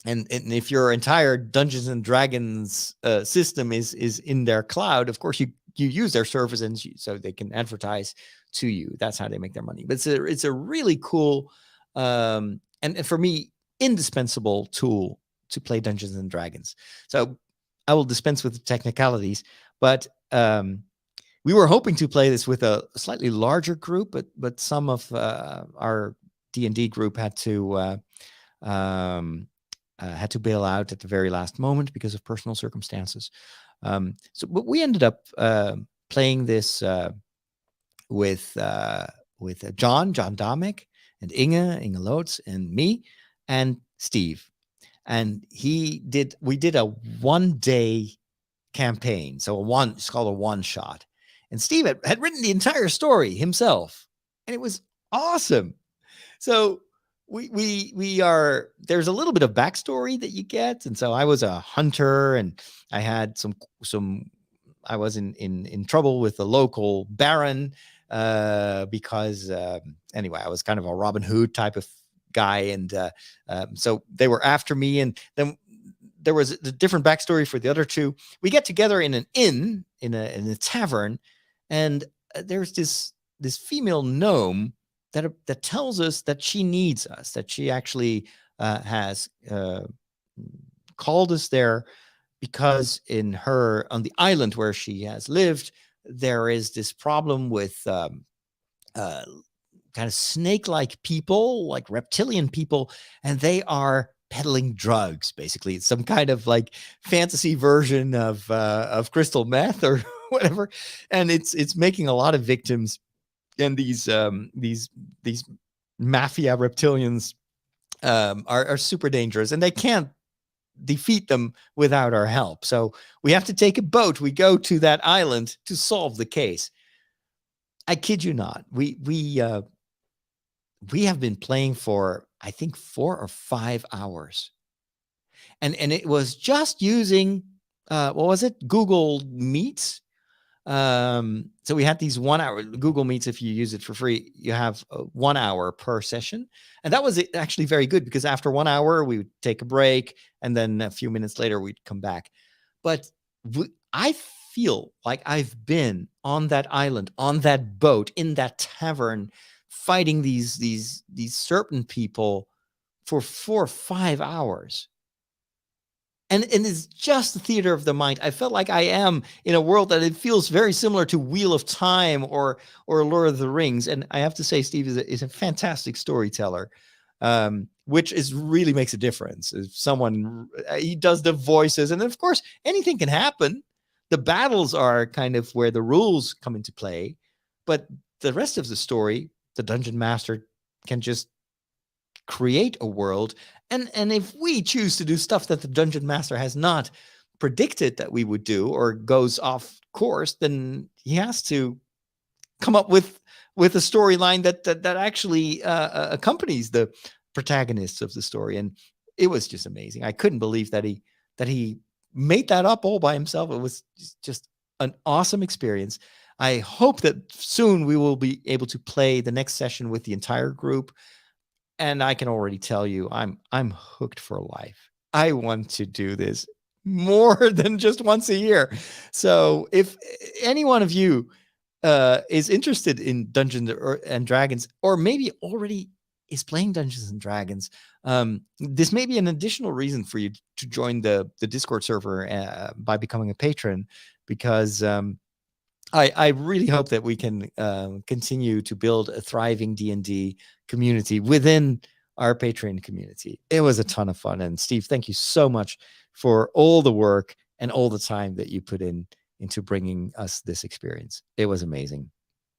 if your entire Dungeons and Dragons system is in their cloud, of course you use their service, and so they can advertise to you. That's how they make their money. But it's a really cool and for me indispensable tool to play Dungeons and Dragons. So I will dispense with the technicalities, but we were hoping to play this with a slightly larger group, but some of our D&D group had to bail out at the very last moment because of personal circumstances. But we ended up playing this with John Domick, and Inge Lotz, and me, and Steve. And we did a 1-day campaign. So it's called a one shot. And Steve had written the entire story himself, and it was awesome. So there's a little bit of backstory that you get. And so I was a hunter, and I had I was in trouble with the local baron because anyway, I was kind of a Robin Hood type of guy. And so they were after me. And then there was a different backstory for the other two. We get together in an inn, in a tavern, and there's this female gnome that tells us that she needs us, that she actually has called us there because on the island where she has lived, there is this problem with kind of snake-like people, like reptilian people, and they are peddling drugs. Basically, it's some kind of like fantasy version of crystal meth or whatever, and it's making a lot of victims. And these mafia reptilians are super dangerous, and they can't defeat them without our help. So we have to take a boat. We go to that island to solve the case. I kid you not. We have been playing for, I think, 4 or 5 hours, and it was just using what was it? Google Meets. So we had these 1 hour Google Meets. If you use it for free, you have 1 hour per session. And that was actually very good, because after 1 hour, we would take a break, and then a few minutes later, we'd come back. But I feel like I've been on that island, on that boat, in that tavern, fighting these serpent people for 4 or 5 hours. And it's just the theater of the mind. I felt like I am in a world that it feels very similar to Wheel of Time or Lord of the Rings. And I have to say, Steve is a fantastic storyteller, which really makes a difference. If someone, he does the voices, and of course, anything can happen. The battles are kind of where the rules come into play, but the rest of the story, the dungeon master can just create a world. And if we choose to do stuff that the dungeon master has not predicted that we would do, or goes off course, then he has to come up with a storyline that actually accompanies the protagonists of the story. And it was just amazing. I couldn't believe that he made that up all by himself. It was just an awesome experience. I hope that soon we will be able to play the next session with the entire group. And I can already tell you, I'm hooked for life. I want to do this more than just once a year. So if any one of you is interested in Dungeons and Dragons, or maybe already is playing Dungeons and Dragons, this may be an additional reason for you to join the Discord server by becoming a patron, because I really hope that we can continue to build a thriving D&D community within our Patreon community. It was a ton of fun. And Steve, thank you so much for all the work and all the time that you put into bringing us this experience. It was amazing.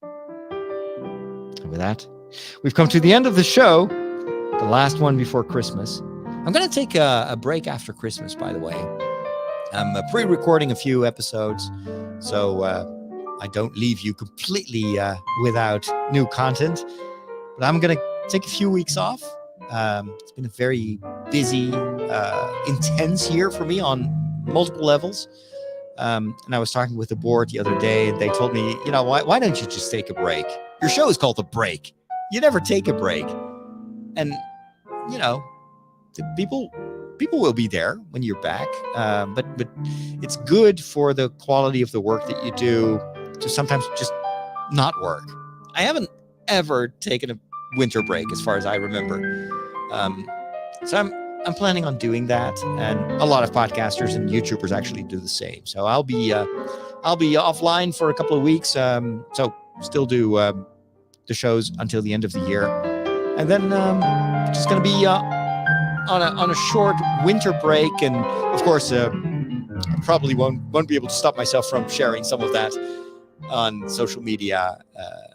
And with that, we've come to the end of the show, the last one before Christmas. I'm going to take a break after Christmas, by the way. I'm pre-recording a few episodes, so I don't leave you completely without new content. But I'm going to take a few weeks off. It's been a very busy, intense year for me on multiple levels. And I was talking with the board the other day, and they told me, why don't you just take a break? Your show is called The Break. You never take a break. And, the people will be there when you're back. But it's good for the quality of the work that you do to sometimes just not work. I haven't ever taken a winter break as far as I remember. So I'm planning on doing that, and a lot of podcasters and YouTubers actually do the same. So I'll be offline for a couple of weeks. So still do the shows until the end of the year, and then just going to be on a short winter break. And of course, I probably won't be able to stop myself from sharing some of that on social media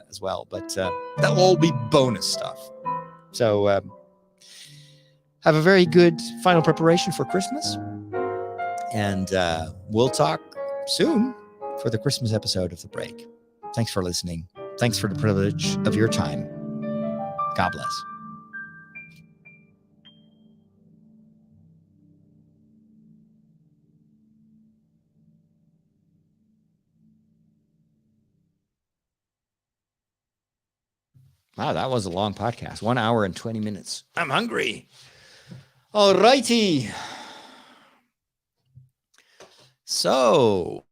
as well. But that will all be bonus stuff. So have a very good final preparation for Christmas. And we'll talk soon for the Christmas episode of The Break. Thanks for listening. Thanks for the privilege of your time. God bless. Wow, that was a long podcast. 1 hour and 20 minutes. I'm hungry. All righty. So,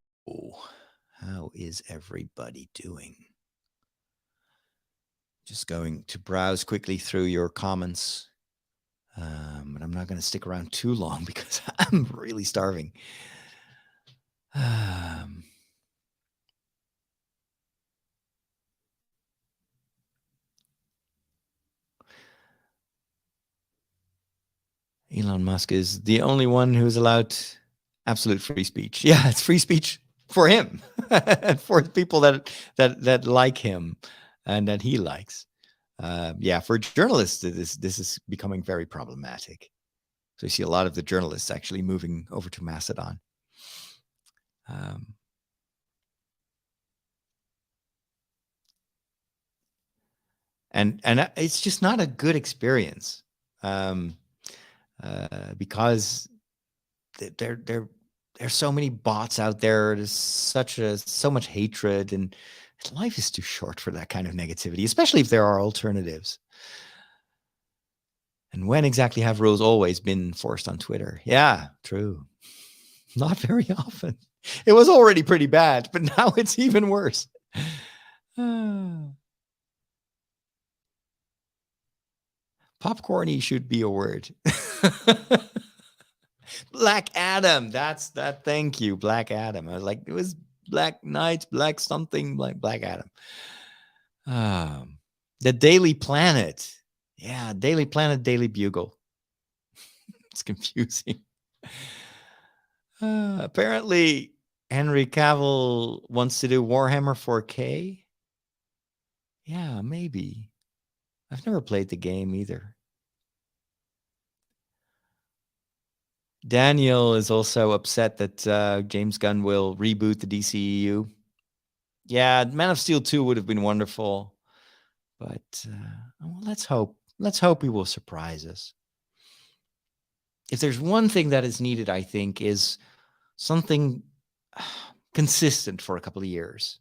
how is everybody doing? Just going to browse quickly through your comments. But I'm not going to stick around too long because I'm really starving. Elon Musk is the only one who's allowed absolute free speech. Yeah, it's free speech for him, for people that like him and that he likes. Yeah, for journalists, this is becoming very problematic. So you see a lot of the journalists actually moving over to Mastodon. And it's just not a good experience. Because there's so many bots out there. There's so much hatred, and life is too short for that kind of negativity, especially if there are alternatives. And when exactly have rules always been enforced on Twitter? Yeah, true. Not very often. It was already pretty bad, but now it's even worse. Popcorny should be a word. Black Adam. That's that. Thank you, Black Adam. I was like, it was Black Knight, Black something, Black Adam. The Daily Planet. Yeah, Daily Planet, Daily Bugle. It's confusing. Apparently, Henry Cavill wants to do Warhammer 4K. Yeah, maybe. I've never played the game either. Daniel is also upset that James Gunn will reboot the DCEU. Yeah, Man of Steel 2 would have been wonderful. But well, let's hope. Let's hope he will surprise us. If there's one thing that is needed, I think, is something consistent for a couple of years.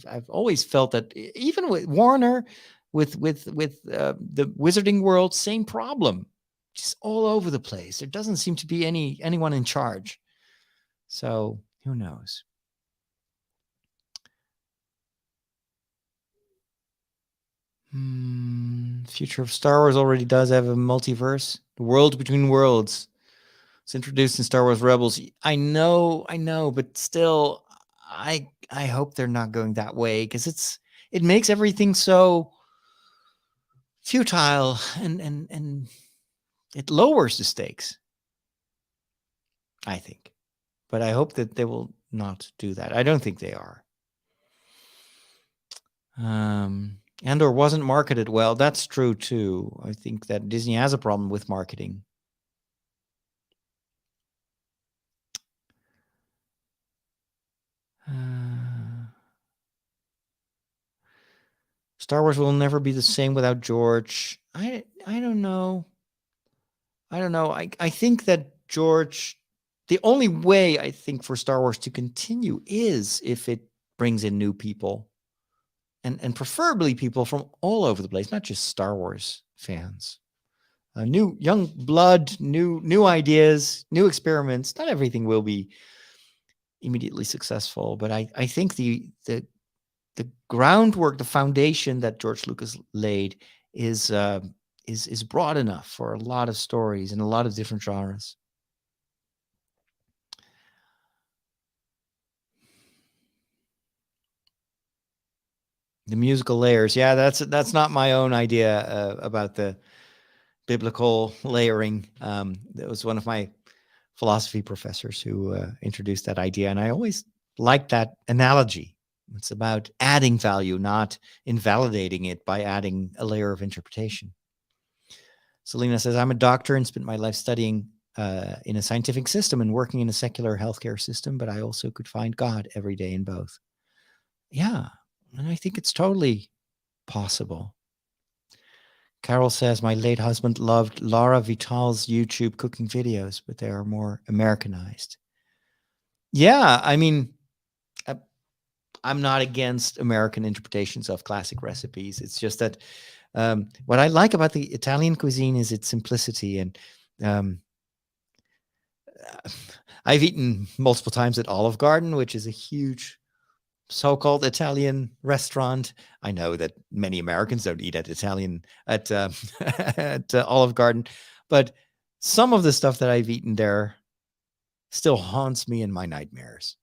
I've always felt that even with Warner, with the Wizarding World, same problem. Just all over the place. There doesn't seem to be anyone in charge. So who knows? Future of Star Wars already does have a multiverse. The world between worlds. It's introduced in Star Wars Rebels. I know, but still, I hope they're not going that way, because it makes everything so futile and it lowers the stakes, I think. But I hope that they will not do that. I don't think they are. Andor wasn't marketed well. That's true too. I think that Disney has a problem with marketing. Star Wars will never be the same without George. I don't know. I think that George, the only way I think for Star Wars to continue is if it brings in new people, and preferably people from all over the place, not just Star Wars fans. New young blood, new ideas, new experiments. Not everything will be immediately successful, but I think the groundwork, the foundation that George Lucas laid is broad enough for a lot of stories and a lot of different genres. The musical layers, yeah, that's not my own idea about the biblical layering. That was one of my philosophy professors who introduced that idea, and I always liked that analogy. It's about adding value, not invalidating it by adding a layer of interpretation. Selena says, I'm a doctor and spent my life studying in a scientific system and working in a secular healthcare system, but I also could find God every day in both. Yeah, and I think it's totally possible. Carol says, my late husband loved Laura Vital's YouTube cooking videos, but they are more Americanized. Yeah, I mean, I'm not against American interpretations of classic recipes. It's just that what I like about the Italian cuisine is its simplicity. And I've eaten multiple times at Olive Garden, which is a huge so-called Italian restaurant. I know that many Americans don't eat at at Olive Garden, but some of the stuff that I've eaten there still haunts me in my nightmares.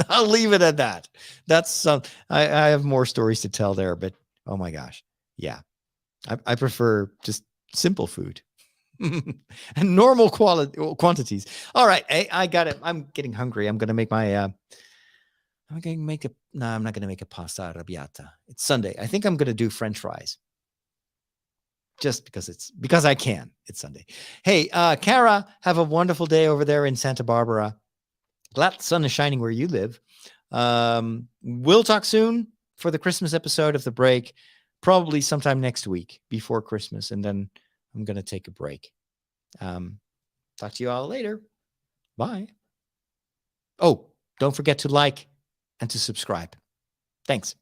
I'll leave it at that. That's some. I have more stories to tell there, but oh my gosh, yeah, I prefer just simple food and normal quantities. All right, I got it. I'm getting hungry. I'm gonna make my. I'm gonna make a. No, I'm not gonna make a pasta arrabbiata. It's Sunday. I think I'm gonna do French fries. Just because I can. It's Sunday. Hey, Kara, have a wonderful day over there in Santa Barbara. Glad the sun is shining where you live. We'll talk soon for the Christmas episode of The Break, probably sometime next week before Christmas, and then I'm going to take a break. Talk to you all later. Bye. Oh, don't forget to like and to subscribe. Thanks.